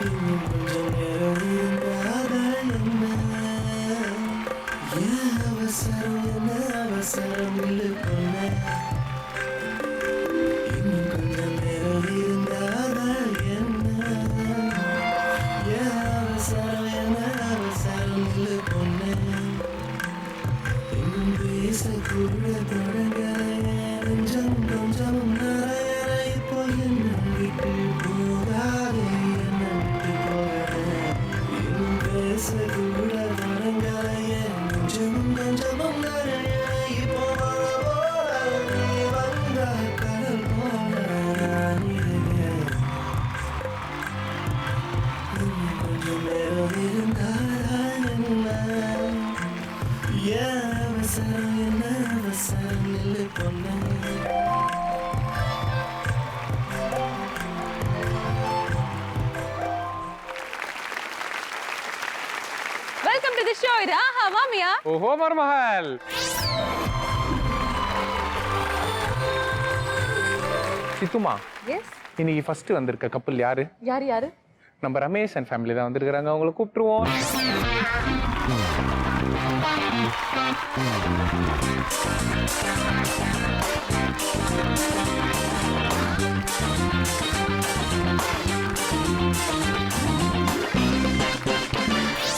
இன்னும் கொஞ்சம் நேரம் இருந்தாத என்ன ஏன் அவசரம் என்ன அவசரம் இல்லை பொண்ணு இன்னும் கொஞ்சம் நேரம் இருந்தாத என்ன ஏன் அவசரம் என்ன அவசரம் இல்லை பொண்ணு இன்னும் பேசக்கூட தொடங்க கொஞ்சம் கொஞ்சம் நிறைய இப்போ என்ன விட்டு போகாதே என்ன விட்டு போகாதே இன்னும் பேசக்கூட தொடங்க கொஞ்சம் கொஞ்சம் நிறைய இப்போ நீ வந்த கடல் போல இன்னும் கொஞ்சம் நேரம் இருந்தால் என்ன ஏன் அவசரம் என்ன அவசரம் இல்லை பொண்ணு வெல்கம் டு தி ஷோ. இது ஆஹா மாமியா ஓஹோ மருமகள். சித்துமா, எஸ் இன்னைக்கு ஃபர்ஸ்ட் வந்திருக்க கப்பல் யாரு? யாரு நம்ம ரமேஷ் அண்ட் ஃபேமிலி தான் வந்திருக்காங்க. அவங்களை கூப்பிட்டுருவோம்.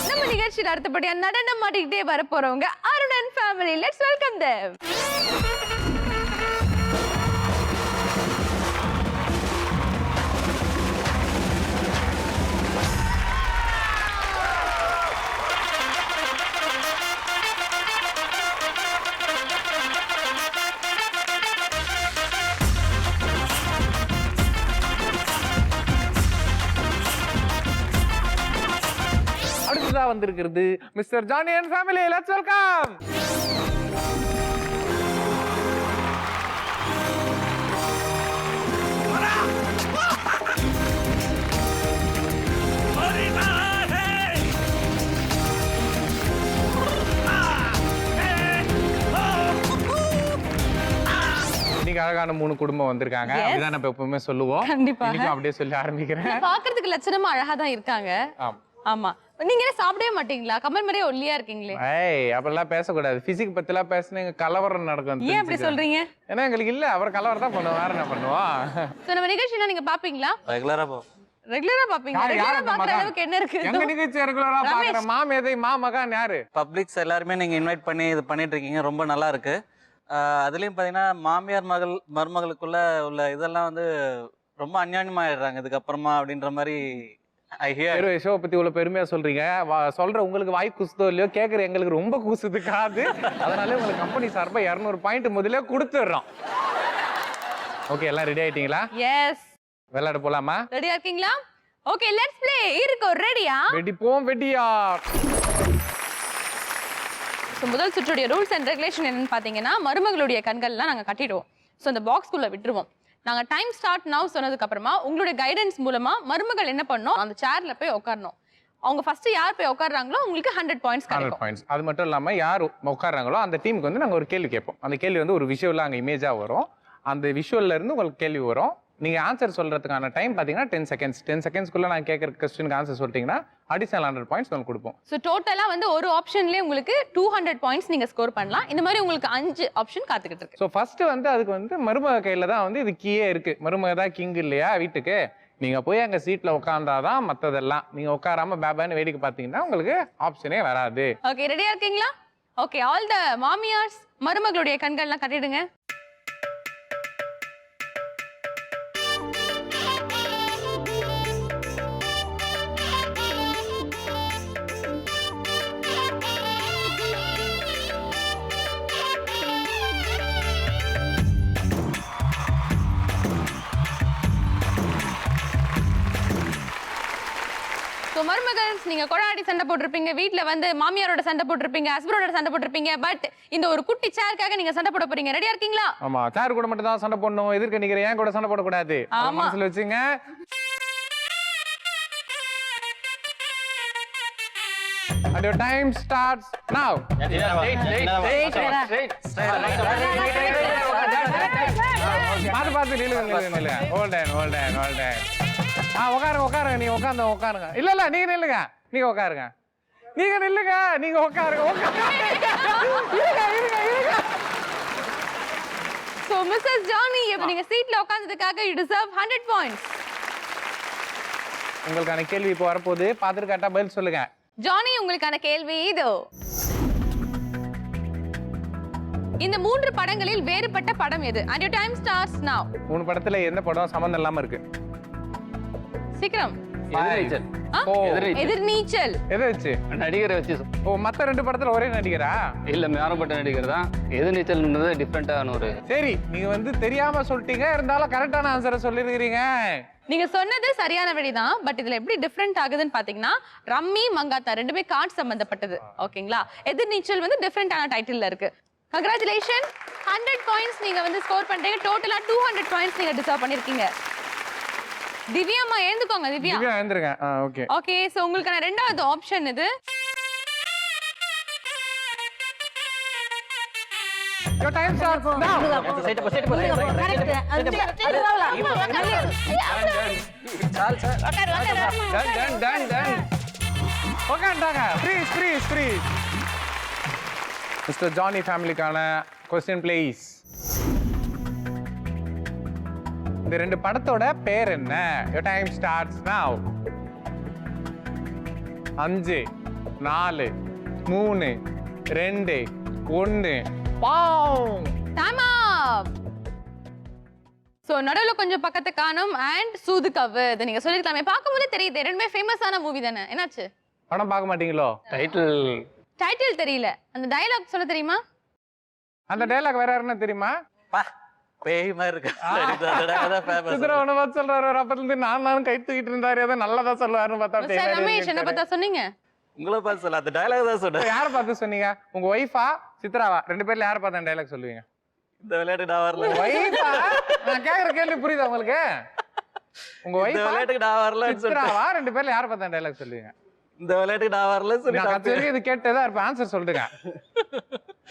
நம்ம நிகழ்ச்சியில் அடுத்தபடியா நடனம் மாட்டிக்கிட்டே வர போறவங்க Arun and family. Let's welcome them. அடுத்ததா வந்திருக்கிறது Mr Johnny and family. Let's welcome. இன்னைக்கு அழகான 3 குடும்பம் வந்திருக்காங்க. Yes. அப்படிதான் நம்ம எப்பவுமே சொல்லுவோம். கண்டிப்பா. இன்னைக்கும் அப்படியே சொல்லி ஆரம்பிக்கிறேன். பாக்குறதுக்கு லட்சணமா அழகா தான் இருக்காங்க. ஆமா. ஆமா. நீங்க என்ன சாப்பிடவே மாட்டீங்களா? கமல் மாதிரியே ஒல்லியா இருக்கீங்களே. ஏய், அப்பெல்லாம் பேசக்கூடாது. பிசிக் பத்திலாம் பேசினா எங்க கலவரம் நடக்கும். ஏன் அப்படி சொல்றீங்க? ஏன்னா எங்களுக்கு இல்ல, அவர் கலவரம் தான் பண்ணுவோம். வேற என்ன பண்ணுவோம்? சோ நம்ம நிகழ்ச்சினா நீங்க பாப்பீங்களா? ரெகுலரா போ. ரெகுலரா பாப்பீங்க? ரெகுலரா பாக்குற அளவுக்கு என்ன இருக்கு? எங்க நிகழ்ச்சி ரெகுலரா பாக்குற மாமேதை மாமகான் யாரு? பப்ளிக்ஸ் எல்லாருமே நீங்க இன்வைட் பண்ணி இது பண்ணிட்டு இருக்கீங்க, ரொம்ப நல்லா இருக்கு. அதுலயும் பாத்தீங்கன்னா மாமியார் மருமகளுக்குள்ள உள்ள இதெல்லாம் வந்து ரொம்ப அந்யோன்யமாயிடுறாங்க இதுக்கப்புறமா அப்படின்ற மாதிரி ஐ ஹியர். ஷோ பத்தி இவ்வளவு பெருமையா சொல்றீங்க. சொல்ற உங்களுக்கு வாய் குசுதோ இல்லையோ, கேக்குற எங்களுக்கு ரொம்ப குசுது காது. அதனால உங்களுக்கு கம்பெனி சார்பா 200 பாயிண்ட் முதல்ல கொடுத்துடுறோம். ஓகே, எல்லாம் ரெடி ஆயிட்டீங்களா? எஸ். விளையாட போலாமா? ரெடியா இருக்கீங்களா? Okay, let's play. இருக்கோ ரெடியா? வெடிப்போம் வெடியா. ஸோ முதல் சுற்றுடைய ரூல்ஸ் அண்ட் ரெகுலேஷன் என்னன்னு பார்த்தீங்கன்னா, மருமகளுடைய கண்கள்லாம் நாங்கள் கட்டிடுவோம். ஸோ அந்த பாக்ஸ்குள்ளே விட்டுருவோம். நாங்கள் டைம் ஸ்டார்ட் நவ் சொன்னதுக்கு அப்புறமா உங்களுடைய கைடன்ஸ் மூலமா மருமகள் என்ன பண்ணணும், அந்த சேர்ல போய் உட்காரணும். அவங்க ஃபர்ஸ்ட் யார் போய் உட்கார்றாங்களோ உங்களுக்கு 100 பாயிண்ட்ஸ் கிடைக்கும். பாயிண்ட்ஸ். அது மட்டும் இல்லாம யார் உட்கார்றாங்களோ அந்த டீமுக்கு வந்து நாங்கள் ஒரு கேள்வி கேட்போம். அந்த கேள்வி வந்து ஒரு விஷுவலாக அங்கே இமேஜாக வரும். அந்த விஷுவல்ல இருந்து உங்களுக்கு கேள்வி வரும். நீங்க ஆன்சர் சொல்றதுக்கான டைம் பாத்தீங்கன்னா 10 செகண்ட்ஸ். 10 செகண்ட்ஸ்க்குள்ள நான் கேட்கற क्वेश्चनக்கு ஆன்சர் சொல்லிட்டீங்கன்னா அடிஷனல் 100 பாயிண்ட்ஸ் உங்களுக்கு கொடுப்போம். ஸோ டோட்டலா வந்து ஒரு ஆப்ஷன்லேயே உங்களுக்கு 200 பாயிண்ட்ஸ் நீங்க ஸ்கோர் பண்ணலாம். இந்த மாதிரி உங்களுக்கு 5 ஆப்ஷன் காத்துக்கிட்டு இருக்கு. ஸோ ஃபர்ஸ்ட் வந்து அதுக்கு வந்து மருமக கையில தான் வந்து இது கீயே இருக்கு. மருமக தான் கிங் இல்லையா வீட்டுக்கு. நீங்க போய் அங்க சீட்ல உட்கார்ந்தாதான் மத்ததெல்லாம். நீங்க உட்காராம பேபான்னு வேடிக்கை பார்த்தீங்கன்னா உங்களுக்கு ஆப்ஷனே வராது. ஓகே, ரெடியா இருக்கீங்களா? Okay, all the மாமியார்ஸ் மருமகளுடைய கண்கள்லாம் கட்டிடுங்க. மருமகள்ஸ் நீங்க கொடாடி சண்டை போட்டிருப்பீங்க, வீட்ல வந்து மாமியாரோட சண்டை போட்டிருப்பீங்க, ஹஸ்பண்டோட சண்டை போட்டிருப்பீங்க. பட் இந்த ஒரு குட்டி சேர்க்காக நீங்க சண்டை போட போறீங்க. ரெடியா இருக்கீங்களா? ஆமா, சேர் கூட மட்டும் தான் சண்டை போடணும். எதிர்க்க நிக்கிற ஏன் கூட சண்டை போடக்கூடாது. மனசுல வச்சுங்க. And your time starts now. பாத்து நில்லுங்க. Hold on. உட்காருங்க நீங்க உட்காருங்க. இல்ல நீங்க நில்லுங்க. நீங்க உட்காருங்க. நீங்க உட்காருங்க. இருங்க. So Mrs. Johnny, இப்ப நீங்க சீட்ல உட்கார்ந்ததுக்காக you deserve 100 points. உங்களுக்கான கேள்வி இப்போ வரப்போகுது. பார்த்துட்டு கரெக்டா பதில் சொல்லுங்க. ஜானி, உங்களுக்கான கேள்வி இதோ. இந்த 3 படங்களில் வேறுபட்ட படம் எது? And your time starts now. 3 படத்துல எந்த படம் சம்பந்தம் இல்லாம இருக்கு? சீக்கிரம். எதிர்நீச்சல். எதிர்நீச்சல். எதை வச்சு? நடிகரை வச்சு. மத்த 2 படத்துல ஒரே நடிகரா? இல்ல, மாறுபட்ட நடிகர் தான். எதிர்நீச்சல்ன்றது டிஃப்ரெண்டான ஒரு. சரி, நீங்க வந்து தெரியாம சொல்லிட்டீங்க, இருந்தாலும் கரெக்டான ஆன்சரை சொல்லிருக்கீங்க. நீங்க சொன்னது சரியான வழிதான். பட் இதுல எப்படி டிஃபரெண்ட் ஆகுதுன்னு பாத்தீங்கன்னா, ரம்மி மங்காத்தா ரெண்டுமே கார்டு சம்பந்தப்பட்டது. ஓகேங்களா? எதிர்நீச்சல் வந்து டிஃபரெண்டான டைட்டில்ல இருக்கு. கங்க்ராச்சுலேஷன், 100 பாயிண்ட்ஸ் நீங்க வந்து ஸ்கோர் பண்றீங்க. டோட்டலா 200 பாயிண்ட்ஸ் நீங்க டிசர்வ் பண்ணிருக்கீங்க. திவ்யாமா எழுந்துக்கோங்க. திவ்யா எழுந்துருங்க. Okay okay. சோ உங்களுக்கான ரெண்டாவது ஆப்ஷன் இது. Your time starts now. Done. உட்கார்ந்தாங்க. Freeze. Mr. Johnny ஃபேமிலிக்கான question please. இந்த 2 படத்தோட பேர் என்ன? Your time starts now. 5 4 3 2 1 பாவ். Time up. சோ நடுவுல கொஞ்சம் பக்கத்தை காணும் அண்ட் சூதுகவு. இதை நீங்க சொல்லிருக்கலாமே. பார்க்கும்போது தெரியுது ரெண்டுமே ஃபேமஸான மூவி தானே. என்னாச்சு? படம் பார்க்க மாட்டீங்களோ? டைட்டில் தெரியல. அந்த டயலாக் சொல்ல தெரியுமா? அந்த டயலாக் வேற யாருன்னு தெரியுமா? பேய் மாதிரி இருக்கு. சித்ராவனை பார்த்து சொல்றாரு. அப்பத்துல இருந்து நானும் கை தூக்கிட்டு இருந்தாரு. ஏதோ நல்லதா சொல்லுவாருன்னு பார்த்தா ரமேஷ் என்ன பார்த்தா சொன்னீங்க? உங்களை பார்த்து சொல்ல அந்த டயலாக் தான் சொன்னேன். யார பார்த்து சொன்னீங்க? உங்க ஒய்ஃபா சித்ராவா? 2 பேர்ல யார பார்த்து அந்த டயலாக் சொல்லுவீங்க? இந்த விளையாட்டு நான் வரல. ஒய்ஃபா? நான் கேக்குற கேள்வி புரியுதா உங்களுக்கு? உங்க ஒய்ஃபா விளையாட்டுக்கு நான் வரல. சித்ராவா? 2 பேர்ல யார பார்த்து அந்த டயலாக் சொல்லுவீங்க? இந்த விளையாட்டுக்கு நான் வரல சொல்லி நான் கத்துறீங்க. இது கேட்டதா இருப்ப. ஆன்சர் சொல்லுங்க.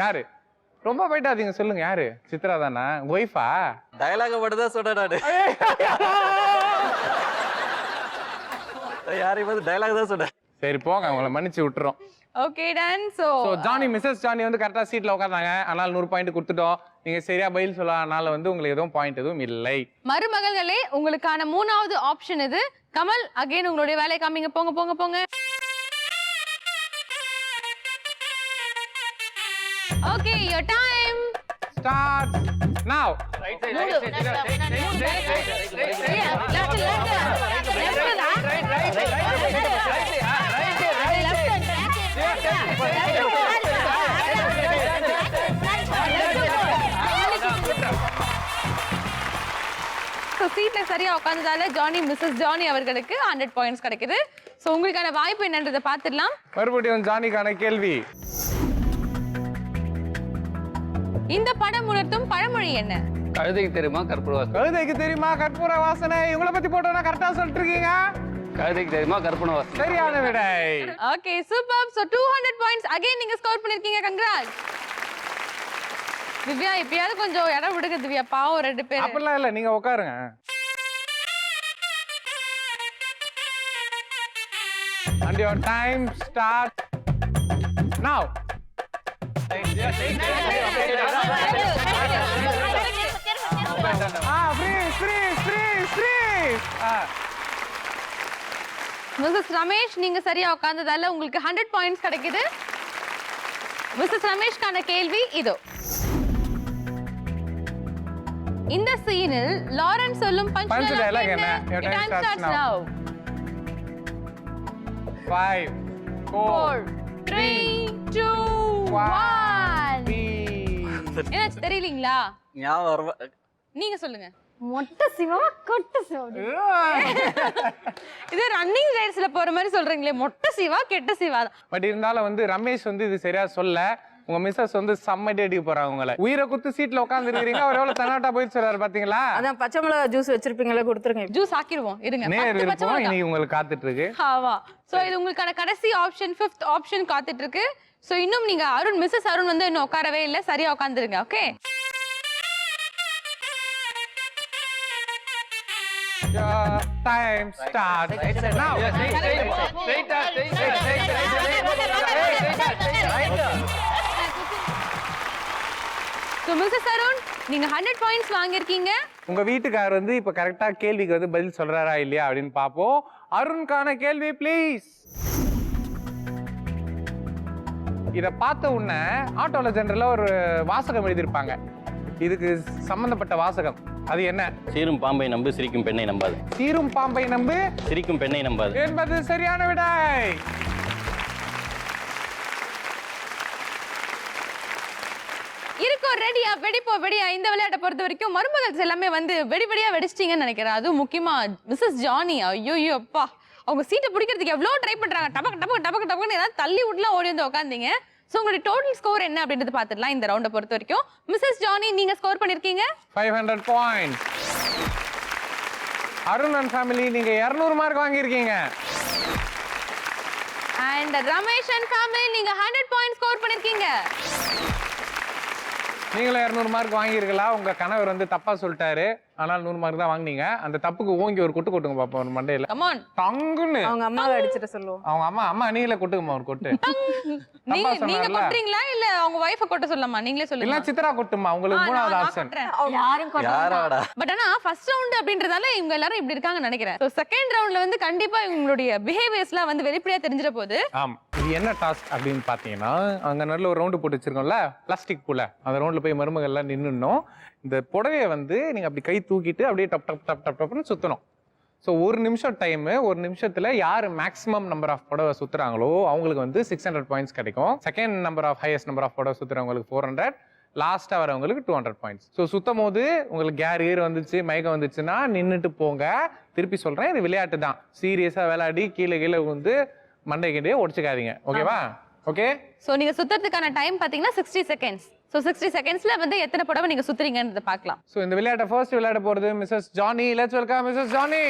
யாரு? ரொம்ப போயிட்டாதீங்க. சொல்லுங்க யாரு? சித்ரா தானா? உங்க ஒய்ஃபா? டயலாக மட்டும் தான் சொன்னேன் நானு. யாரையும் பார்த்து டயலாக் தான் சொன்னேன். சரி போங்க, உங்களை மன்னிச்சு விட்டுறோம். Okay done. So Johnny Mrs Johnny வந்து கரெக்டா சீட்ல உட்கார்ந்தாங்க. அதனால 100 பாயிண்ட் கொடுத்துட்டோம். நீங்க சரியா பதில் சொல்லாதனால வந்து உங்களுக்கு எதுவும் பாயிண்ட் எதுவும் இல்லை. மருமகளே, உங்களுக்கான 3வது ஆப்ஷன் இது. கமல், அகைன் உங்களுடைய வேலையை காமிங்க. போங்க. Okay, your time Start now. சீட்ல சரியா உட்கார்ந்ததால ஜானி மிஸ்ஸஸ் ஜானி அவர்களுக்கு 100 பாயிண்ட்ஸ் கிடைக்குது. சோ உங்களுக்கான வாய்ப்பு என்னன்றதை பார்த்துடலாம். மறுபடியும் ஜானிக்கான கேள்வி. இந்த படம் உணர்த்தும் பழமொழி என்ன? கழுதைக்கு தெரியுமா கற்பூர வாசனை? கழுதைக்கு தெரியுமா கற்பூர வாசனை? இவங்களை பத்தி போட்டோம்னா கரெக்டா சொல்லிட்டு இருக்கீங்க. கழுதைக்கு தெரியுமா கற்பூர வாசனை? சரியான விடை. Okay, super. So 200 points again நீங்க ஸ்கோர் பண்ணிருக்கீங்க. கங்க்ராட்ஸ். திவ்யா, இப்பயாவது கொஞ்சம் இடம் விடுங்க திவ்யா. பாவம் 2 பேர். அப்படிலாம் இல்ல, நீங்க உட்காருங்க. And your time starts now. Mrs Ramesh, நீங்க சரியா உட்கார்ந்ததால உங்களுக்கு 100 பாயிண்ட்ஸ் கிடைக்குது. மிஸ்ஸஸ் ரமேஷ்கான கேள்வி இதோ. இந்த சீனில் லாரன்ஸ் சொல்லும் பஞ்ச் டயலாக் என்ன? Your time starts now. 5 4 3 2 1. என்னாச்சு தெரியலீங்களா? ஞாபகம் நீங்க சொல்லுங்க. மொட்டை சிவா கொட்ட சிவா. இது ரன்னிங் ரேஸ்ல போற மாதிரி சொல்றீங்களே. மொட்டை சிவா கெட்ட சிவா. பட் இருந்தாலும் வந்து ரமேஷ் வந்து இது சரியா சொல்ல. உங்க மிஸ்ஸஸ் வந்து செம்மடி அடிக்க போறாங்க உங்களை. உயிரை குத்து சீட்ல உட்கார்ந்து இருக்கீங்க. அவர் எவ்வளவு தன்னாட்டா போயிட்டு சொல்றாரு பாத்தீங்களா? அதான் பச்சை மிளகா ஜூஸ் வச்சிருப்பீங்களா, கொடுத்துருங்க. ஜூஸ் ஆக்கிடுவோம். இருங்க. நேர் இருப்போம். இன்னைக்கு உங்களுக்கு காத்துட்டு இருக்கு. ஆமா. சோ இது உங்களுக்கான கடைசி ஆப்ஷன், 5th ஆப்ஷன் காத்துட்டு இருக்கு. சோ இன்னும் நீங்க அருண், மிஸ்ஸஸ் அருண் வந்து இன்னும் உட்காரவே இல்ல. சரியா உட்கார்ந்துருங்க. Okay. Time start now so Mrs Arun நீங்க 100 பாயிண்ட்ஸ் வாங்கியிருக்கீங்க. உங்க வீட்டுக்காரர் வந்து இப்ப கரெக்டா கேள்விக்கு வந்து பதில் சொல்றாரா இல்லையா அப்படின்னு பாப்போம். அருண்கான கேள்வி ப்ளீஸ். இத பார்த்த உடனே ஆட்டோல ஜெனரலா ஒரு வாசகம் எழுதியிருப்பாங்க. இதுக்கு சம்பந்தப்பட்ட வாசகம் அது என்ன? சீரும் பாம்பை நம்பு சிரிக்கும் பெண்ணை நம்பாது. சீரும் பாம்பை நம்பு சிரிக்கும் பெண்ணை நம்பாது என்பது சரியான விடை. இருக்கோ ரெடியா வெடிப்போ வெடியா. இந்த விளையாட்டை பொறுத்த வரைக்கும் மருமகள் எல்லாமே வந்து வெடிவெடியா வெடிச்சிட்டீங்கன்னு நினைக்கிறேன். அதுவும் முக்கியமா மிஸ்ஸஸ் ஜானி, ஐயோ அப்பா அவங்க சீட்டை பிடிக்கிறதுக்கு எவ்வளவு ட்ரை பண்றாங்க. டபக்கு டபக்கு டபக்கு டபக்குன்னு ஏதாவது தள்ளி விட்டுலாம் ஓடி வந்து உட்காந்தீங்க. ஸோ உங்களுடைய டோட்டல் ஸ்கோர் என்ன அப்படின்றது பார்த்துடலாம் இந்த ரவுண்டை பொறுத்த வரைக்கும். மிஸ்ஸஸ் ஜானி நீங்க ஸ்கோர் பண்ணிருக்கீங்க 500 பாயிண்ட்ஸ். அருண் அண்ட் ஃபேமிலி நீங்க 200 மார்க் வாங்கியிருக்கீங்க. அண்ட் ரமேஷ் அண்ட் ஃபேமிலி நீங்க 100 பாயிண்ட் ஸ்கோர் பண்ணிருக்கீங்க. நீங்களும் 200 மார்க் வாங்கியிருக்கலாம். உங்க கணவர் வந்து தப்பா சொல்லிட்டாரு, ஆனால் 100 மார்க் தான் வாங்கினீங்க. அந்த தப்புக்கு ஓங்கி ஒரு கொட்டு கொட்டுங்க பாப்போம் ஒரு மண்டையில. Come on. டங்குன்னு அவங்க அம்மாவை அடிச்சிட சொல்லுவோம். அவங்க அம்மா நீங்களே கொட்டுங்கம்மா ஒரு கொட்டு. நீங்க நீங்க சொன்னார்ல. கொட்டுறீங்களா இல்ல அவங்க வைஃப கொட்ட சொல்லலாமா? நீங்களே இல்ல சொல்லுங்க. சித்ரா கொட்டுமா, உங்களுக்கு மூணாவது ஆப்ஷன். யாரும் யாராடா பட் ஆனா ஃபர்ஸ்ட் ரவுண்ட் அப்படின்றதால இவங்க எல்லாரும் இப்படி இருக்காங்கன்னு நினைக்கிறேன். சோ செகண்ட் ரவுண்ட்ல வந்து கண்டிப்பா இவங்களுடைய பிஹேவியர்ஸ்லாம் வந்து வெளிப்படையா தெரிஞ்சிட போகுது. ஆம், இது என்ன டாஸ்க் அப்படின்னு பாத்தீங்கன்னா, அங்க நல்ல ஒரு ரவுண்டு போட்டு வச்சிருக்கோம்ல பிளாஸ்டிக் பூல, அந்த ரவுண்ட்ல போய் மருமகள் எல்லாம் நின்னுடணும். இந்த புடவையை வந்து நீங்க அப்படி கை தூக்கிட்டு அப்படியே டப் டப் டப் டப் டப்னு சுத்தணும். ஸோ 1 நிமிஷம் டைமு, 1 நிமிஷத்துல யார் மேக்ஸிமம் நம்பர் ஆஃப் புடவை சுத்துறாங்களோ அவங்களுக்கு வந்து 600 பாயிண்ட்ஸ் கிடைக்கும். Second number of highest number of புடவை சுத்துறவங்களுக்கு 400, லாஸ்டா வரவங்களுக்கு 200 பாயிண்ட்ஸ். ஸோ சுத்தும் போது உங்களுக்கு கேர் வந்துச்சு மயக்கம் வந்துச்சுன்னா நின்றுட்டு போங்க. திருப்பி சொல்றேன், இது விளையாட்டு தான். சீரியஸா விளையாடி கீழே வந்து மண்டை கிட்டே உடச்சுக்காதீங்க. ஓகேவா? ஓகே. சோ நீங்க சுத்துறதுக்கான டைம் பாத்தீங்கன்னா 60 செகண்ட்ஸ். சோ 60 செகண்ட்ஸ்ல வந்து எத்தனை புடவை நீங்க சுத்துறீங்கன்றத பார்க்கலாம். ஸோ இந்த விளையாட்டை ஃபர்ஸ்ட் விளையாட போறது Mrs Johnny. Let's welcome Mrs Johnny.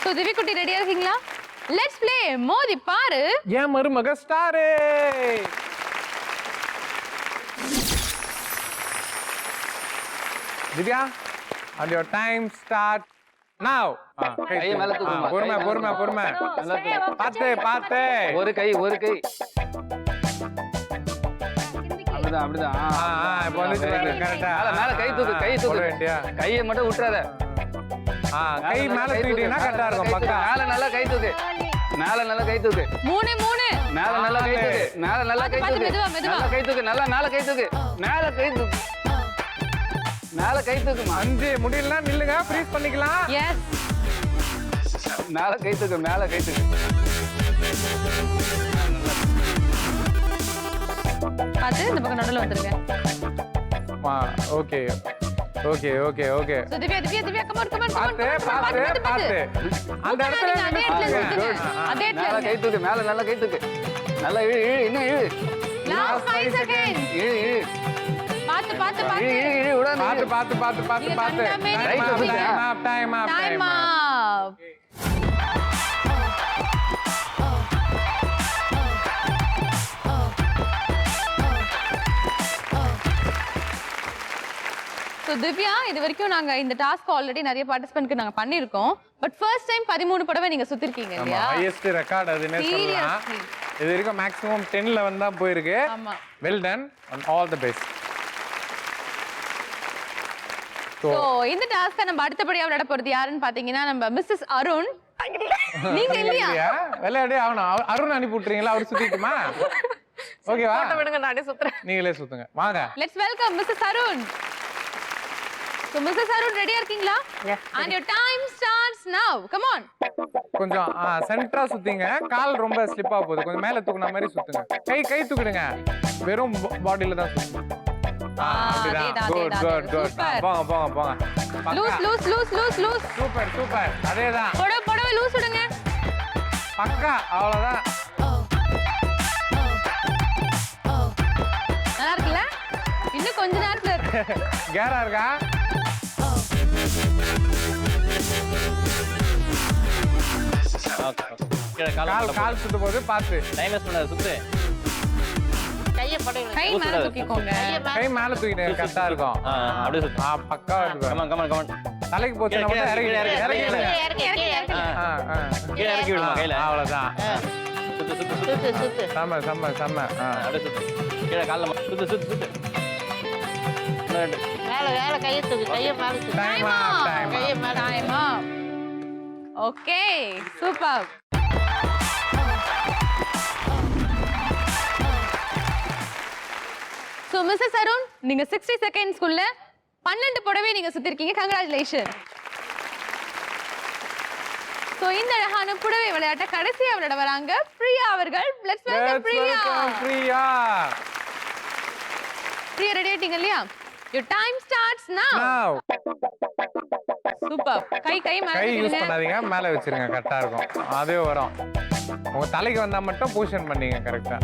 So Divi குட்டி ரெடியா இருக்கீங்களா? லெட்ஸ் ப்ளே மோதி பாரு. ஏன் மருமக star. Divya, and your time start now. கையை மேல தூக்குமா. பொறுமை. பார்த்து. ஒரு கை அப்படிதான் இப்போ வந்துச்சு கரெக்டா. மேல கை தூக்கு வேண்டியா? கையை மட்டும் விட்டுறாத. கை மேல தூக்கிட்டீங்கன்னா கரெக்டா இருக்கும். பக்கா மேல நல்லா கை தூக்கு. மேல நல்லா கை தூக்கு. 3 மேல நல்லா கை தூக்கு. மேல நல்லா கை தூக்கு. மெதுவா. நல்லா கை தூக்கு. நல்லா மேல கை தூக்கு. மேல கை தூக்குமா. 5 முடியலன்னா நில்லுங்க, ஃப்ரீஸ் பண்ணிக்கலாம். எஸ். மேல கை தூக்கு. பாத்து இந்த பக்கம் நடுவுல வந்துருங்க. Okay. So Divya come on. பார்த்து. அந்த இடத்துல அதே இடத்துல மேல கை தூக்கு. மேல நல்லா கை தூக்கு. நல்லா இழு இன்னும் இழு. Last 5 seconds. இழு பாத்து விடாத. பார்த்து. டைம் அப். ஸோ திவ்யா, இது வரைக்கும் நாங்க இந்த டாஸ்க் ஆல்ரெடி நிறைய பார்ட்டிசிபென்ட்க்கு நாங்க பண்ணிருக்கோம். பட் ஃபர்ஸ்ட் டைம் 13 புடவை நீங்க சுத்திருக்கீங்க இல்லையா? ஹையஸ்ட் ரெக்கார்ட் அதுனே சொல்லலாம். Seriously. இது வரைக்கும் மேக்ஸிமம் 10ல வந்தா போயிருக்கு. ஆமா. Well done and all the best. So இந்த டாஸ்க்கை நம்ம அடுத்தபடியா விளையாட போறது யாருன்னு பாத்தீங்கன்னா நம்ம மிஸ்ஸஸ் அருண். நீங்க இல்லையா? விளையாடி ஆகணும். அருண் அனுப்பி விட்டுறீங்களா? அவர் சுத்திட்டுமா? ஓகேவா? விடுங்க, நானே சுத்துறேன். நீங்களே சுத்துங்க வாங்க. Let's welcome Mrs Arun. So Mrs. Arun ready இருக்கீங்களா? Yes. And your time starts now. Come on. கொஞ்சம் சென்டரா சுத்திங்க. கால் ரொம்ப ஸ்லிப்பா போகுது. கொஞ்சம் மேல தூக்குன மாதிரி சுத்துங்க. கை தூக்குடுங்க. வெறும் பாடியில தான் சுத்துங்க. அதேதான். குட். போங்க. லூஸ். சூப்பர். அதேதான். புடவை லூஸ் விடுங்க. பக்கா அவ்வளவுதான். நல்லா இருக்குல்ல? இன்னும் கொஞ்ச நேரத்துல இருக்கு. கேரா இருக்கா? கால் சுத்து போது பார்த்து. டைம் வேஸ்ட் பண்ணாத சுத்து. கை மேல தூக்கிக்கோங்க. கை மேல தூக்கிட்டு கரெக்டா இருக்கும். அப்படியே சுத்து. பக்கா இருக்கு. கமான் தலைக்கு போச்சுன்னா மட்டும் இறக்கி இறக்கி. கீழே இறக்கி விடுமா கையில அவ்வளவுதான். சுத்து செம்ம செம்ம செம்ம. அப்படியே சுத்து கீழே காலில் சுத்து சுத்து சுத்து time time okay super. So Mrs Arun நீங்க 60 செகண்ட்ஸ்க்குள்ள 12 புடவை நீங்க சுத்திருக்கீங்க. கங்க்ராச்சுலேஷன். ஸோ இந்த அழகான புடவை விளையாட்டை கடைசியா விளையாட வராங்க பிரியா அவர்கள். Let's welcome Priya. Priya Priya ready ஆயிட்டீங்க இல்லையா? Your time starts now. Super. கை மேல கை யூஸ் வைங்க. பண்ணாதீங்க, மேல வச்சிருங்க, கரெக்டா இருக்கும். அதே வரும். உங்க தலைக்கு வந்தா மட்டும் பொசிஷன் பண்ணீங்க கரெக்டா.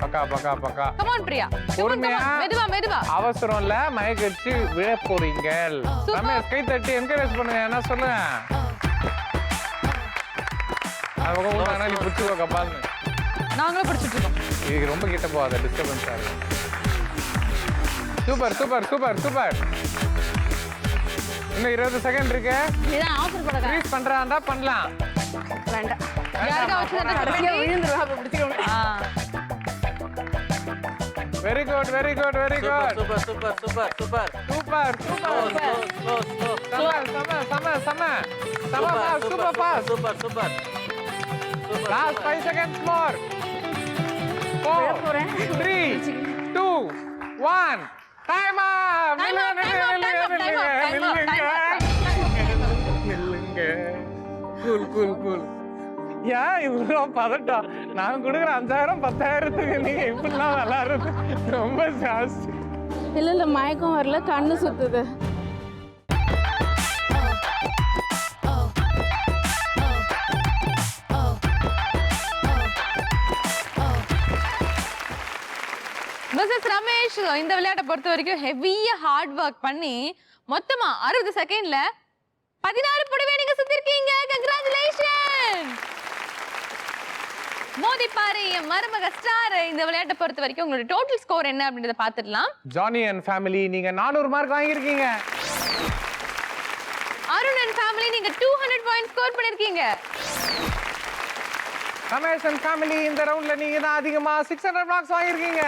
பக்கா பக்கா பக்கா. Come on Priya. பொறுமையா. மெதுவா. அவசரம் இல்ல, மயக்க வச்சு விழ போறீங்க. ரமேஷ் கை தட்டி என்கரேஜ் பண்ணுங்க. என்ன சொல்லுங்க? அவங்க ஊட்டானா நீ புடிச்சுக்கோ கப்பால்னு. நாங்களும் பிடிச்சிட்டு இருக்கோம். இது ரொம்ப கிட்ட போகாத, டிஸ்டர்பன்ஸா இருக்கு. Super super super super. இன்னும் 20 செகண்ட் இருக்கு. இதான் ஆஃபர் பண்ண ப்ளீஸ் பண்றாண்டா பண்ணலாம். வேண்டாம். யாருக்கா வச்சுட்டா கடைசியா விழுந்துருவா அப்ப பிடிச்சிக்கோங்க. Very good very good very good. Super super super super super super. Slow slow super pass. Super super Last 5 seconds more. 4 3 2 1 time up. Cool. ஏன் இவ்வளோ பதட்டம்? நான் கொடுக்குற 5000 10,000த்துக்கு நீங்க இப்படிலாம் விளாடுறது ரொம்ப ஜாஸ்தி. இல்ல மயக்கம் வரல, கண்ணு சுத்துது. மிஸ்ஸஸ் ரமேஷ் இந்த விளையாட்டை பொறுத்த வரைக்கும் ஹெவியா ஹார்ட் ஒர்க் பண்ணி மொத்தமா 60 செகண்ட்ல 16 புடவை நீங்க சுத்திருக்கீங்க. கங்க்ராச்சுலேஷன். மோதி பாரு என் மருமக ஸ்டார். இந்த விளையாட்டை பொறுத்த வரைக்கும் உங்களுடைய டோட்டல் ஸ்கோர் என்ன அப்படின்றத பாத்துடலாம். ஜானி அண்ட் ஃபேமிலி நீங்க 400 மார்க் வாங்கியிருக்கீங்க. அருண் அண்ட் ஃபேமிலி நீங்க 200 பாயிண்ட் ஸ்கோர் பண்ணிருக்கீங்க. ரமேஷ் அண்ட் ஃபேமிலி இந்த ரவுண்ட்ல நீங்க தான் அதிகமா 600 மார்க்ஸ் வாங்கியிருக்கீங்க.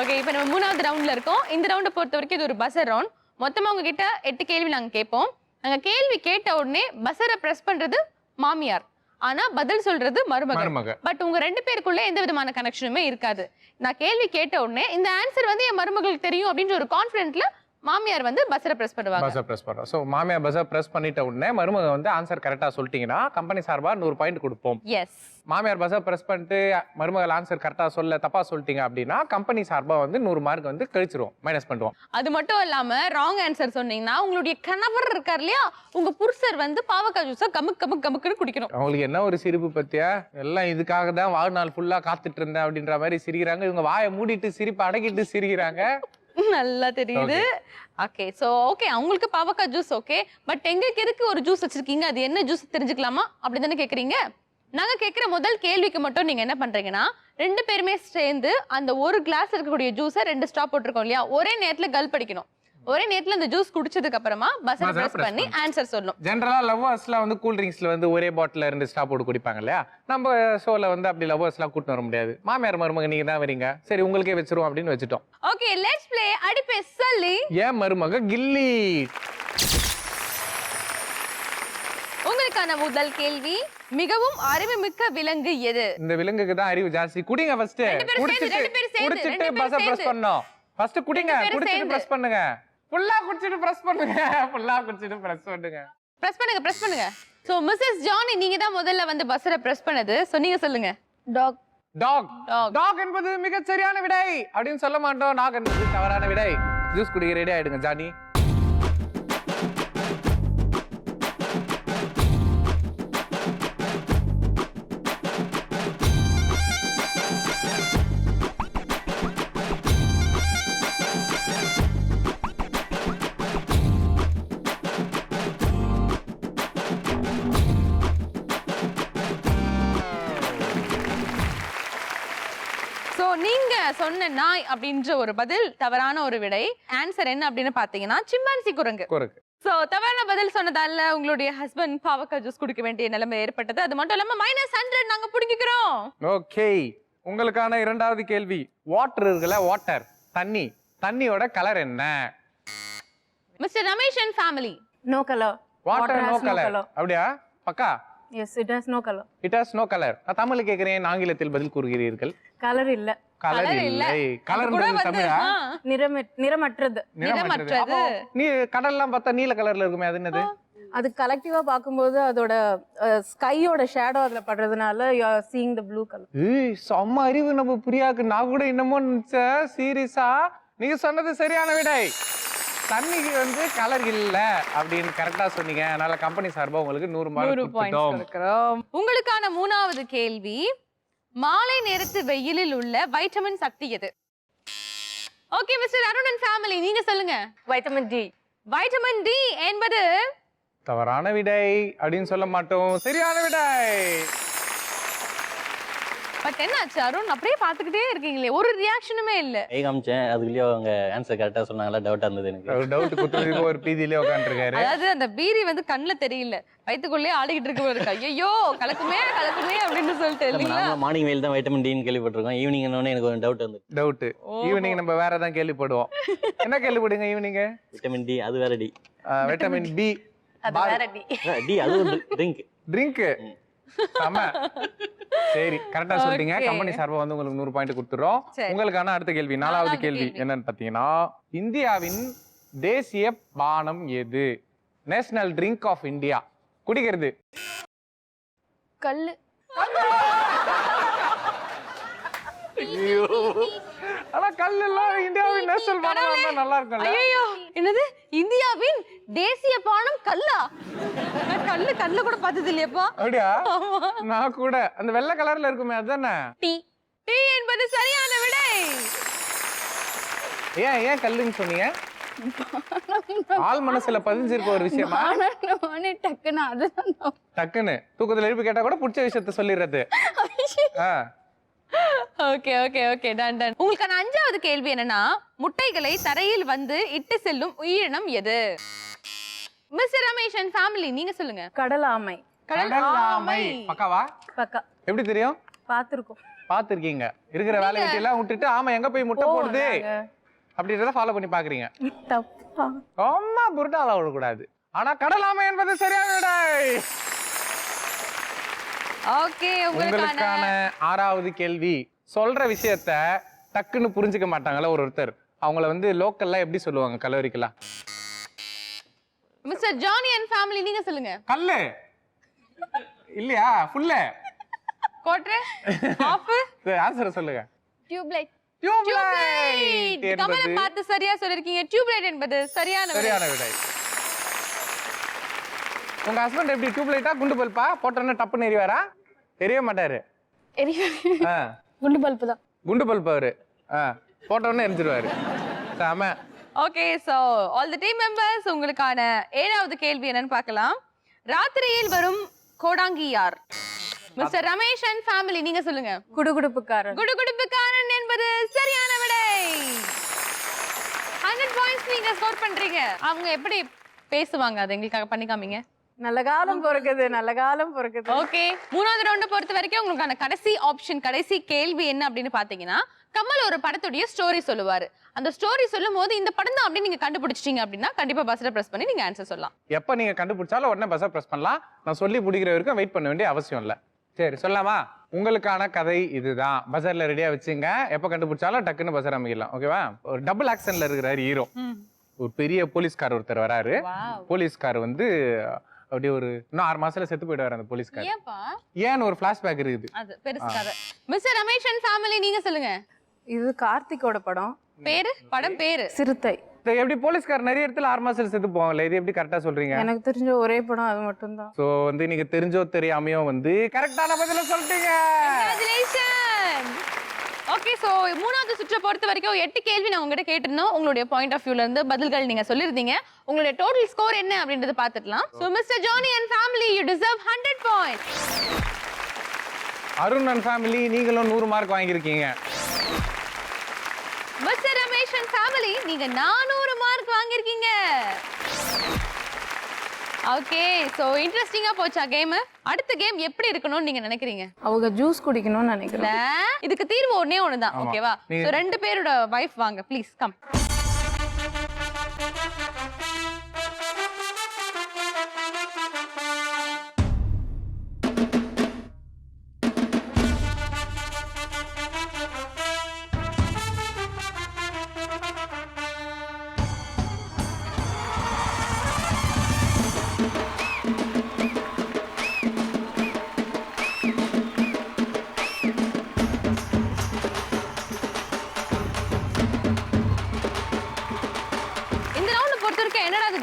ஓகே, இப்போ நம்ம 3வது ரவுண்ட்ல இருக்கோம். இந்த ரவுண்டை பொறுத்த வரைக்கும் இது ஒரு பஸர் ரவுண்ட். மொத்தமா உங்ககிட்ட 8 கேள்வி நாங்க கேட்போம். நாங்க கேள்வி கேட்ட உடனே பஸரை பிரஸ் பண்றது மாமியார், ஆனா பதில் சொல்றது மருமக. பட் உங்க 2 பேருக்குள்ள எந்த விதமான கனெக்ஷனுமே இருக்காது. நான் கேள்வி கேட்ட உடனே இந்த ஆன்சர் வந்து என் மருமகளுக்கு தெரியும் அப்படின்ற ஒரு கான்ஃபிடென்ட்ல மாமியார் வந்து பஸரை பிரஸ் பண்ணுவாங்க. பஸர் பிரஸ் பண்றோம். சோ மாமியார் பஸர் பிரஸ் பண்ணிட்ட உடனே மருமக வந்து ஆன்சர் கரெக்டா சொல்லிட்டீங்கன்னா கம்பெனி சார்பா 100 பாயிண்ட் கொடுப்போம். எஸ். மாமியார் பஸர் பிரஸ் பண்ணிட்டு மருமகள் ஆன்சர் கரெக்டா சொல்ல தப்பா சொல்லிட்டீங்க அப்படின்னா கம்பெனி சார்பா வந்து 100 மார்க் வந்து கழிச்சிருவோம், மைனஸ் பண்ணுவோம். அது மட்டும் இல்லாம ராங் ஆன்சர் சொன்னீங்கன்னா உங்களுடைய கணவர் இருக்கார் இல்லையா, உங்க புருஷர் வந்து பாவக்காய் ஜூஸை கமுக்குன்னு குடிக்கணும். அவங்களுக்கு என்ன ஒரு சிரிப்பு பத்தியா, எல்லாம் இதுக்காக தான் வாழ்நாள் ஃபுல்லா காத்துட்டு இருந்தேன் அப்படின்ற மாதிரி சிரிக்கிறாங்க. இவங்க வாயை மூடிட்டு சிரிப்பு அடக்கிட்டு சிரிக்கிறாங்க. நல்லா தெரியுது. ஓகே, சோ ஓகே, அவங்களுக்கு பாவக்காய் ஜூஸ் ஓகே, பட் எங்களுக்கு எதுக்கு ஒரு ஜூஸ் வச்சிருக்கீங்க, அது என்ன ஜூஸ் தெரிஞ்சுக்கலாமா அப்படி தானே கேக்குறீங்க? நாங்க கேட்கிற முதல் கேள்விக்கு மட்டும் நீங்க என்ன பண்றீங்கன்னா 2 பேருமே சேர்ந்து அந்த ஒரு கிளாஸ் இருக்கக்கூடிய ஜூஸை 2 ஸ்டாப் போட்டிருக்கோம் இல்லையா, ஒரே நேரத்துல கல்ப் அடிக்கணும். ஒரே நேரத்துல அந்த ஜூஸ் குடிச்சதுக்கு அப்புறமா பஸரை பிரஸ் பண்ணி ஆன்சர் சொல்லணும். ஜெனரலா லவ்வர்ஸ்ல வந்து கூல் ட்ரிங்க்ஸ்ல வந்து ஒரே பாட்டில் 2 ஸ்டாப் போட்டு குடிப்பாங்க இல்லையா, நம்ம ஷோல வந்து அப்படி லவ்வர்ஸ்லாம் கூட்டு வர முடியாது. மாமியார் மருமக நீங்க தான் வரீங்க, சரி உங்களுக்கே வச்சிருவோம் அப்படின்னு வச்சுட்டோம். ஓகே, லெட்ஸ் ப்ளே அடிப்பே சொல்லி. ஏன் மருமக கில்லி. உங்களுக்கான முதல் கேள்வி, மிகவும் அறிவுமிக்க விலங்கு எது? இந்த விலங்குக்கு தான் அறிவு ஜாஸ்தி. குடிங்க ஃபர்ஸ்ட். குடிச்சிட்டு பஸை பிரஸ் பண்ணோம். ஃபர்ஸ்ட் குடிங்க, குடிச்சிட்டு பிரஸ் பண்ணுங்க. ஃபுல்லா குடிச்சிட்டு பிரஸ் பண்ணுங்க. பிரஸ் பண்ணுங்க. சோ மிஸ்ஸஸ் ஜானி நீங்க தான் முதல்ல வந்து பஸரை பிரஸ் பண்ணது. சோ நீங்க சொல்லுங்க. டாக். டாக். டாக் என்பது மிக சரியான விடை அப்படின்னு சொல்ல மாட்டோம். டாக் என்பது தவறான விடை. ஜூஸ் குடிக்க ரெடி ஆயிடுங்க ஜானி. சோ நீங்க சொன்ன நாய் அப்படின்ற ஒரு பதில் தவறான ஒரு விடை. ஆன்சர் என்ன அப்படின்னு பாத்தீங்கன்னா சிம்பான்சி குரங்கு. குரங்கு. சோ தவறான பதில் சொன்னதால உங்களுடைய ஹஸ்பண்ட் பாவக்காய் ஜூஸ் குடிக்க வேண்டிய நிலைமை ஏற்பட்டது. அது மட்டும் இல்லாம -100 நாங்க புடிங்கிக்கிறோம். ஓகே, உங்களுக்கான இரண்டாவது கேள்வி. வாட்டர் இருக்குல்ல, வாட்டர் தண்ணி, தண்ணியோட கலர் என்ன? Mr Ramesh and family. No color. Water no has no colour. color. அப்படியா? பக்கா? Yes, it has no color. It has no colour. நான் தமிழ்ல கேக்குறேன், ஆங்கிலத்தில் பதில் கூறுகிறீர்கள். கலர் இல்ல. கலர் Colour இல்ல. இல்லை. அது கலர் கூட வந்து, தமிழா? நிறமற்றது. நிறமற்றது. நிறமற்றது. அப்போ நீ கடல்லாம் பார்த்தா நீல கலர்ல இருக்குமே, அது என்னது? அது கலெக்டிவா பாக்கும்போது அதோட ஸ்கையோட ஷேடோ அதுல படுறதுனால you are seeing the blue color. ஏய், செம்ம அறிவு நம்ம பிரியாக்கு. நான் கூட என்னமோ நினைச்சேன். சீரியஸா நீங்க சொன்னது சரியான விடை. தண்ணிக்கு வந்து கலர் இல்ல அப்படின்னு கரெக்டா சொன்னீங்க. அதனால கம்பெனி சார்பா உங்களுக்கு 100 மார்க் கொடுத்துட்டோம். கொடுக்கிறோம். உங்களுக்கான மூணாவது கேள்வி. மாலை நேரத்து வெயிலில் உள்ள வைட்டமின் சக்தி எது? Okay mister Arun and family, நீங்க சொல்லுங்க. Vitamin D. வைட்டமின் டி என்பது தவறான விடை அப்படின்னு சொல்ல மாட்டோம். சரியான விடை. பட் என்னாச்சு அருண், அப்படியே பாத்துக்கிட்டே இருக்கீங்களே, ஒரு ரியாக்ஷனுமே இல்ல. கை காமிச்சேன், அதுக்குள்ளேயே அவங்க ஆன்சர் கரெக்டாக சொன்னாங்களா, டவுட்டாக இருந்தது எனக்கு. ஒரு டவுட் குத்துறதுக்கு ஒரு பீதியிலே உட்காந்துருக்காரு. அதாவது அந்த பீரி வந்து கண்ணுல தெரியல, வயித்துக்குள்ளே ஆடிக்கிட்டு இருக்கு. ஐயோ கலக்குமே கலக்குமே அப்படின்னு சொல்லிட்டு இல்லைங்களா? மார்னிங் வெயில் தான் வைட்டமின் டின்னு கேள்விப்பட்டிருக்கோம். ஈவினிங் எனக்கு ஒரு டவுட் வந்து டவுட். ஈவினிங் நம்ம வேற ஏதாவது கேள்விப்படுவோம். என்ன கேள்விப்படுங்க ஈவினிங்? விட்டமின் டி, அது வேற டி. Vitamin B. அது வேற டி. டி அது ஒரு ட்ரிங்க். ட்ரிங்க். ஆமா. சரி, கரெக்டா சொல்றீங்க. கம்பெனி சார்பா வந்து உங்களுக்கு 100 பாயிண்ட் கொடுத்துறோம். உங்களுக்கான அடுத்த கேள்வி, நாலாவது கேள்வி என்னன்னு பாத்தீங்கன்னா, இந்தியாவின் தேசிய பானம் எது? National drink of India. குடிக்கிறது. கல்லு. ஆனா கல் எல்லாம் இந்தியாவின் நேஷனல் பானம் வந்தா நல்லா இருக்கும்ல. ஐயோ என்னது, இந்தியாவின் தேசிய பானம் கல்லா? கல்லு கல்ல கூட பார்த்தது இல்லையப்பா. அப்படியா? நான் கூட அந்த வெள்ளை கலர்ல இருக்குமே, அதுதானே? டீ. டீ என்பது சரியான விடை. ஏன் கல்லுன்னு சொன்னீங்க? ஆள் மனசுல பதிஞ்சிருக்க ஒரு விஷயமா? டக்குன்னு அதுதான். டக்குன்னு தூக்கத்துல எழுப்பி கேட்டா கூட பிடிச்ச விஷயத்த சொல்லிடுறது. Okay okay okay, done done. உங்களுக்கான அஞ்சாவது கேள்வி என்னன்னா, முட்டைகளை தரையில் வந்து இட்டு செல்லும் உயிரினம் எது? மிஸ்டர் ரமேஷ் அண்ட் ஃபேமிலி, நீங்க சொல்லுங்க. கடல் ஆமை. கடல் ஆமை. பக்காவா? பக்கா. எப்படி தெரியும்? பாத்துருக்கோம். பாத்துருக்கீங்க. இருக்கிற வேலை வெட்டி எல்லாம் விட்டுட்டு ஆமா எங்க போய் முட்டை போடுது அப்படின்றத ஃபாலோ பண்ணி பாக்குறீங்க. தப்பா? ரொம்ப புருட்டால விடக்கூடாது. ஆனா கடல் ஆமை என்பது சரியான விடை. ஓகே, உங்களுக்கான ஆறாவது கேள்வி. சொல்ற விஷயத்த டக்குன்னு புரிஞ்சுக்க மாட்டாங்கல்ல ஒருத்தர், அவங்கள வந்து லோக்கல்ல எப்படி சொல்லுவாங்க கலோரிக்கலாம்? மிஸ்டர் ஜானி அண்ட் ஃபேமிலி, நீங்க சொல்லுங்க. கல்லு இல்லையா? ஃபுல்லு கோட்ரே ஆஃப். ஆன்சர் சொல்லுங்க. டியூப்லைட். டியூப்லைட் கமல என்பது பார்த்து சரியா சொல்லிருக்கீங்க. டியூப்லைட் என்பது சரியான விடை. உங்க ஹஸ்பண்ட் எப்படி டியூப்லைட்டா குண்டு பல்பா போட்டோன்னே டப்புன்னு எரிவாரா? எரியவே மாட்டாரு. குண்டு பல்பு தான். குண்டு பல்ப் அவரு போட்டோன்னே எரிஞ்சிருவாரு. சாம. Okay, so all the team members, உங்களுக்கான ஏழாவது கேள்வி என்னன்னு பார்க்கலாம். ராத்திரியில் வரும் கோடாங்கி யார்? மிஸ்டர் ரமேஷ் அண்ட் ஃபேமிலி, நீங்க சொல்லுங்க. குடுகுடுப்புக்காரன். குடுகுடுப்புக்காரன் என்பது சரியான விடை. 100 பாயிண்ட்ஸ் நீங்க ஸ்கோர் பண்றீங்க. அவங்க எப்படி பேசுவாங்க, அது எங்களுக்காக பண்ணி காமிங்க. நல்ல காலம் பிறக்குது, நல்ல காலம் பிறக்குது. ஓகே, மூணாவது ரவுண்ட் பொறுத்த வரைக்கும் உங்களுக்கான கடைசி ஆப்ஷன், கடைசி கேள்வி என்ன அப்படின்னு பாத்தீங்கன்னா, கமல் ஒரு படத்துடைய ஸ்டோரி சொல்லுவாரு. அந்த ஸ்டோரி சொல்லும் போது இந்த படம் தான் அப்படின்னு நீங்க கண்டுபிடிச்சிட்டீங்க அப்படின்னா கண்டிப்பா பஸ்ல பிரஸ் பண்ணி நீங்க ஆன்சர் சொல்லலாம். எப்ப நீங்க கண்டுபிடிச்சாலும் உடனே பஸ்ஸை பிரஸ் பண்ணலாம். நான் சொல்லி முடிக்கிற வரைக்கும் வெயிட் பண்ண வேண்டிய அவசியம் இல்ல. சரி, சொல்லலாமா? உங்களுக்கான கதை இதுதான். பஸர்ல ரெடியா வச்சுங்க. எப்ப கண்டுபிடிச்சாலும் டக்குன்னு பஸர் அமைக்கலாம். ஓகேவா? ஒரு டபுள் ஆக்ஷன்ல இருக்கிறாரு ஹீரோ. ஒரு பெரிய போலீஸ்கார் ஒருத்தர் வராரு. போலீஸ்கார் வந்து அப்படியே ஒரு இன்னும் 6 மாசத்துல செத்து போயிடுவாரு அந்த போலீஸ்கார். ஏன்னு ஒரு பிளாஷ்பேக் இருக்குது. அது பெருசு கதை. மிஸ்டர் ரமேஷ் அண்ட் ஃபேமிலி, நீங்க சொல்லுங்க. இது கார்த்திகோட படம். பேரு? படம் பேரு சிறுத்தை. எப்படி போலீஸ்கார் நிறைய இடத்துல 6 மாசத்துல செத்து போவாங்கல்ல, இது எப்படி கரெக்டா சொல்றீங்க? எனக்கு தெரிஞ்ச ஒரே படம் அது மட்டும் தான். சோ வந்து நீங்க தெரிஞ்சோ தெரியாமையோ வந்து கரெக்டான பதில சொல்லிட்டீங்க. கங்க்ராச்சுலேஷன்ஸ். ஓகே, சோ மூணாவது சுற்றை பொறுத்த வரைக்கும் 8 கேள்வி நான் உங்ககிட்ட கேட்டிருந்தோம். உங்களுடைய பாயிண்ட் ஆஃப் வியூல இருந்து பதில்கள் நீங்க சொல்லிருந்தீங்க. உங்களுடைய டோட்டல் ஸ்கோர் என்ன அப்படின்றத பார்த்துடலாம். So mister Johnny and family, you deserve 100 points. Arun and family, நீங்களும் 100 மார்க் வாங்கியிருக்கீங்க. மிஸ்டர் ரமேஷ் அண்ட் ஃபேமிலி நீங்க 400 மார்க் வாங்கியிருக்கீங்க. ஓகே, சோ இன்ட்ரெஸ்டிங்கா போச்சா கேம்? அடுத்த கேம் எப்படி இருக்கணும்னு நீங்க நினைக்கிறீங்க? அவங்க ஜூஸ் குடிக்கணும்னு நினைக்கிறேன். இதுக்கு தீர்வு ஒண்ணே ஒண்ணுதான். ஆமா. ஓகேவா? சோ ரெண்டு பேரோட வைஃப் வாங்க ப்ளீஸ் கம்.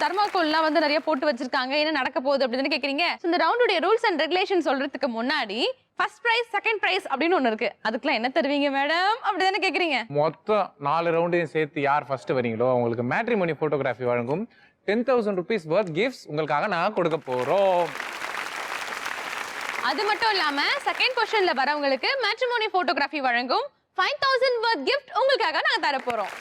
தர்மாக்கோல்லாம் வந்து நிறைய போட்டு வச்சிருக்காங்க, என்ன நடக்க போகுது அப்படின்னு கேக்குறீங்க. இந்த ரவுண்டுடைய ரூல்ஸ் அண்ட் ரெகுலேஷன் சொல்றதுக்கு முன்னாடி ஃபர்ஸ்ட் பிரைஸ் செகண்ட் பிரைஸ் அப்படின்னு ஒண்ணு இருக்கு. அதுக்குலாம் என்ன தருவீங்க மேடம் அப்படிதானே கேக்குறீங்க? மொத்தம் 4 ரவுண்டையும் சேர்த்து யார் ஃபர்ஸ்ட் வரீங்களோ அவங்களுக்கு மேட்ரிமோனி போட்டோகிராஃபி வழங்கும் 10,000 rupees worth gifts உங்களுக்காக நான் கொடுக்க போறோம். அது மட்டும் இல்லாம செகண்ட் பொசிஷன்ல வரவங்களுக்கு மேட்ரிமோனி போட்டோகிராஃபி வழங்கும் 5,000 worth gift உங்களுக்காக நாங்க தர போறோம்.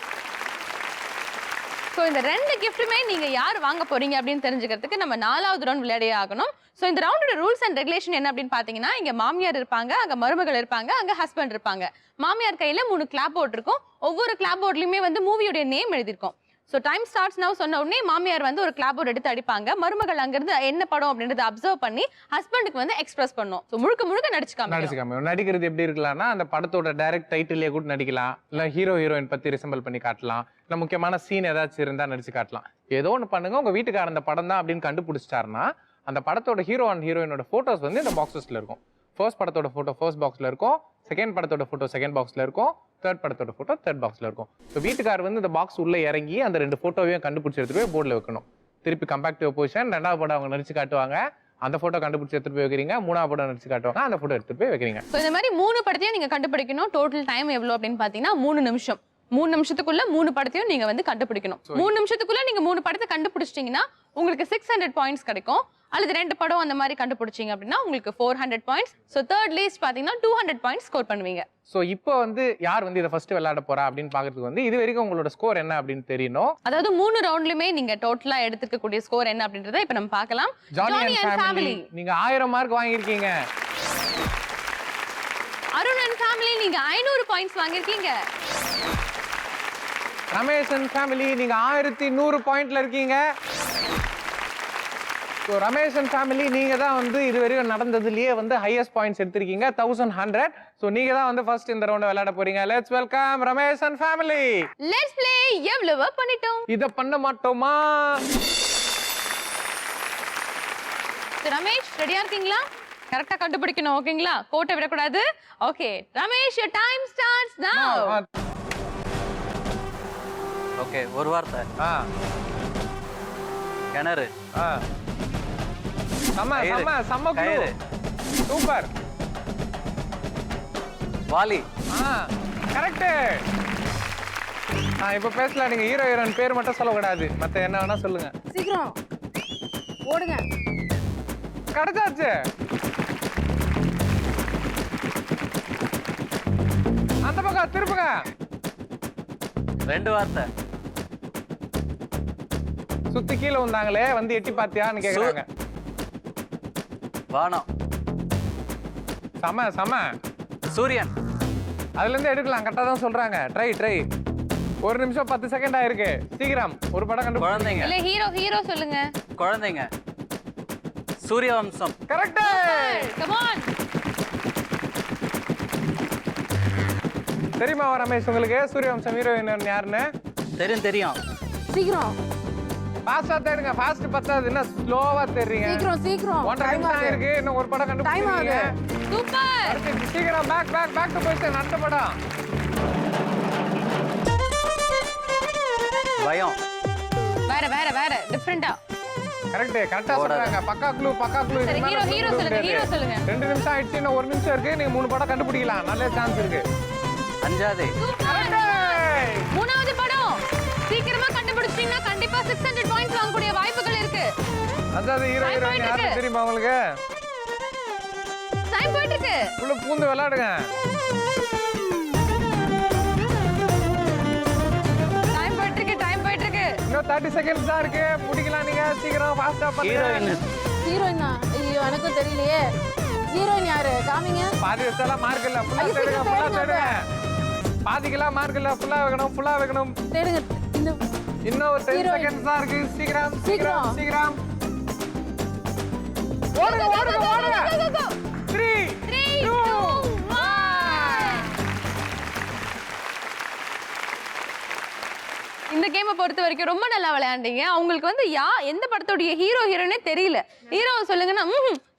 சோ இந்த ரெண்டு கிஃப்ட்டுமே நீங்க யார் வாங்க போறீங்க அப்படின்னு தெரிஞ்சுக்கிறதுக்கு நம்ம 4வது ரவுண்ட் விளையாடியே ஆகணும். சோ இந்த ரவுண்டோட ரூல்ஸ் அண்ட் ரெகுலேஷன் என்ன அப்படின்னு பாத்தீங்கன்னா, இங்க மாமியார் இருப்பாங்க, அங்க மருமகள் இருப்பாங்க, அங்க ஹஸ்பண்ட் இருப்பாங்க. மாமியார் கையில 3 கிளாப் போர்ட் இருக்கும். ஒவ்வொரு கிளாப் போர்ட்லயுமே வந்து மூவியோட நேம் எழுதிருக்கும். ஸோ டைம் ஸ்டார்ட்ஸ் நவ் சொன்ன உடனே மாமியார் வந்து ஒரு கிளாப் போர்ட் எடுத்து அடிப்பாங்க. மருமகள் அங்கிருந்து என்ன படம் அப்படின்றத அப்சர்வ் பண்ணி ஹஸ்பண்டுக்கு வந்து எக்ஸ்பிரஸ் பண்ணும். ஸோ முழுக்க முழுக்க நடிச்சுக்காம நடிக்கிறது எப்படி இருக்கலாம்னா, அந்த படத்தோட டைரக்ட் டைட்டிலே கூட நடிக்கலாம், இல்லை ஹீரோ ஹீரோயின் பத்தி ரிசம்பிள் பண்ணி காட்டலாம், இல்லை முக்கியமான சீன் ஏதாச்சும் இருந்தா நடிச்சு காட்டலாம். ஏதோ ஒன்று பண்ணுங்க. உங்க வீட்டுக்கார அந்த படம் தான் அப்படின்னு கண்டுபிடிச்சிட்டாருன்னா அந்த படத்தோட ஹீரோ அண்ட் ஹீரோயினோட போட்டோஸ் வந்து இந்த பாக்ஸஸ்ல இருக்கும். ஃபர்ஸ்ட் படத்தோட போட்டோ ஃபர்ஸ்ட் பாக்ஸ்ல இருக்கும், செகண்ட் படத்தோட போட்டோ செகண்ட் பாக்ஸ்ல இருக்கும், தேர்ட் படத்தோட போட்டோ தேர்ட் பாக்ஸ்ல இருக்கும். ஸோ வீட்டுக்கார் வந்து இந்த பாக்ஸ் உள்ள இறங்கி அந்த 2 போட்டோவையும் கண்டுபிடிச்சி எடுத்துட்டு போய் போர்டில் வைக்கணும். திருப்பி கம்பேக்டிவ் பொசிஷன் 2வது படம் அவங்க நடிச்சு காட்டுவாங்க, அந்த போட்டோ கண்டுபிடிச்சி எடுத்துட்டு போய் வைக்கிறீங்க. 3வது படம் நடிச்சு காட்டுவாங்க, அந்த போட்டோ எடுத்துட்டு போய் வைக்கிறீங்க. ஸோ இந்த மாதிரி 3 படத்தையும் நீங்க கண்டுபிடிக்கணும். டோட்டல் டைம் எவ்வளவு அப்படின்னு பாத்தீங்கன்னா 3 நிமிஷம். 3 நிமிஷத்துக்குள்ள 3 படத்தையும் நீங்க வந்து கண்டுபிடிக்கணும். 3 நிமிஷத்துக்குள்ள நீங்க 3 படத்தை கண்டுபிடிச்சிட்டீங்கன்னா உங்களுக்கு 600 பாயிண்ட்ஸ் கிடைக்கும். அல்லது 2 படம் அந்த மாதிரி கண்டுபிடிச்சீங்க அப்படின்னா உங்களுக்கு 400 பாயிண்ட்ஸ். ஸோ தேர்ட் லிஸ்ட் பாத்தீங்கன்னா 200 பாயிண்ட்ஸ் ஸ்கோர் பண்ணுவீங்க. ஸோ இப்போ வந்து யார் வந்து இதை ஃபர்ஸ்ட் விளையாட போறா அப்படின்னு பாக்குறதுக்கு வந்து இது வரைக்கும் உங்களோட ஸ்கோர் என்ன அப்படின்னு தெரியணும். அதாவது 3 ரவுண்ட்லயுமே நீங்க டோட்டலா எடுத்துக்கக்கூடிய ஸ்கோர் என்ன அப்படின்றத இப்ப நம்ம பார்க்கலாம். ஜானி அண்ட் ஃபேமிலி நீங்க 1000 மார்க் வாங்கியிருக்கீங்க. அருண் அண்ட் ஃபேமிலி நீங்க 500 பாயிண்ட்ஸ் வாங்கியிருக்கீங்க. ரமேஷ் அண்ட் ஃபேமிலி நீங்க 1100 பாயிண்ட்ல இருக்கீங்க. ஸோ ரமேஷ் அண்ட் ஃபேமிலி நீங்க தான் வந்து இது வரைக்கும் நடந்ததுலயே வந்து ஹையஸ்ட் பாயிண்ட்ஸ் எடுத்திருக்கீங்க, 1100. ஸோ நீங்க தான் வந்து ஃபர்ஸ்ட் இந்த ரவுண்ட விளையாட போறீங்க. Let's welcome Ramesh and family. Let's play. எவ்வளவு பண்ணிட்டோம்? இத பண்ண மாட்டோமா? ரமேஷ் ரெடியா இருக்கீங்களா? கரெக்டா கண்டுபிடிக்கணும். ஓகேங்களா? கோட்டை விடக்கூடாது. Okay Ramesh, your time starts now. Okay, ஒரு வார்த்தை. கிணறு. சம்ம க்ளூ. சூப்பர். வாலி. கரெக்ட். இப்போ பேசலாம். நீங்க ஹீரோ ஹீரோயின் பேர் மட்டும் சொல்லக்கூடாது, மத்த என்ன வேணா சொல்லுங்க. சீக்கிரம் ஓடுங்க. கிடைச்சாச்சு. அந்த பக்கம் திருப்புங்க. 2 வார்த்தை. சுத்தி கீழே வந்தாங்களே, வந்து எட்டி பாத்தியான்னு கேக்குறாங்க. வானம். சம சூரியன். அதுல இருந்து எடுக்கலாம். கரெக்டா தான் சொல்றாங்க. ட்ரை 1 நிமிஷம் 10 செகண்ட் ஆயிருக்கு. சீக்கிரம் ஒரு படம் கண்டு. குழந்தைங்க. இல்ல ஹீரோ சொல்லுங்க. குழந்தைங்க. சூரியவம்சம். கரெக்ட். Come on. தெரியுமா ரமேஷ் உங்களுக்கு சூரியவம்சம் ஹீரோயின் யாருன்னு? தெரியும். சீக்கிரம் ஃபாஸ்டா தேடுங்க. ஃபாஸ்ட் பத்தாது, என்ன ஸ்லோவா தேடுறீங்க? சீக்கிரம் 1.5 நிமிஷம் ஆயிருக்கு. இன்னும் ஒரு படம் கண்டுபிடிங்க. சூப்பர். சீக்கிரம் பேக் டு பொசிஷன். அடுத்த படம். பயம். வேற டிஃபரண்டா. கரெக்டா சொல்றாங்க. பக்கா க்ளூ. சரி ஹீரோ சொல்லுங்க. 2 நிமிஷம் ஆயிடுச்சு. இன்னும் 1 நிமிஷம் இருக்கு. நீங்க 3 படம் கண்டுபிடிக்கலாம். நல்ல சான்ஸ் இருக்கு. அஞ்சாதே. 3வது படம் சீக்கிரமா கண்டுபிடிச்சீங்கன்னா கண்டிப்பா 600 பாயிண்ட்ஸ் வாங்கக்கூடிய வாய்ப்புகள் இருக்கு. அதாவது ஹீரோயின் யாரு தெரியுமா உங்களுக்கு? டைம் போயிட்டு இருக்கு. உள்ள பூந்து விளையாடுங்க. இன்னும் 30 செகண்ட்ஸ் தான் இருக்கு. முடிக்கலாம் நீங்க. சீக்கிரம் ஃபாஸ்டா பண்ணுங்க. ஹீரோயினா? ஐயோ எனக்கும் தெரியலையே. ஹீரோயின் யாரு? காமிங்க. பாதி வச்சாலாம் மார்க் இல்ல. ஃபுல்லா தேடுங்க. ஃபுல்லா தேடுங்க. பாதிக்கலாம் மார்க் இல்ல. ஃபுல்லா வைக்கணும். ஃபுல்லா வைக்கணும். தேடுங்க. இன்னும் ஒரு 10 செகண்ட்ஸ் தான் இருக்கு. சீக்கிரம் சீக்கிரம் சீக்கிரம். ஓடுங்க ஓடுங்க ஓடுங்க. 3 2 இந்த கேமை பொறுத்த வரைக்கும் ரொம்ப நல்லா விளையாண்டீங்க. அவங்களுக்கு வந்து எந்த படத்தோடைய ஹீரோயினே தெரியல. ஹீரோவை சொல்லுங்கன்னா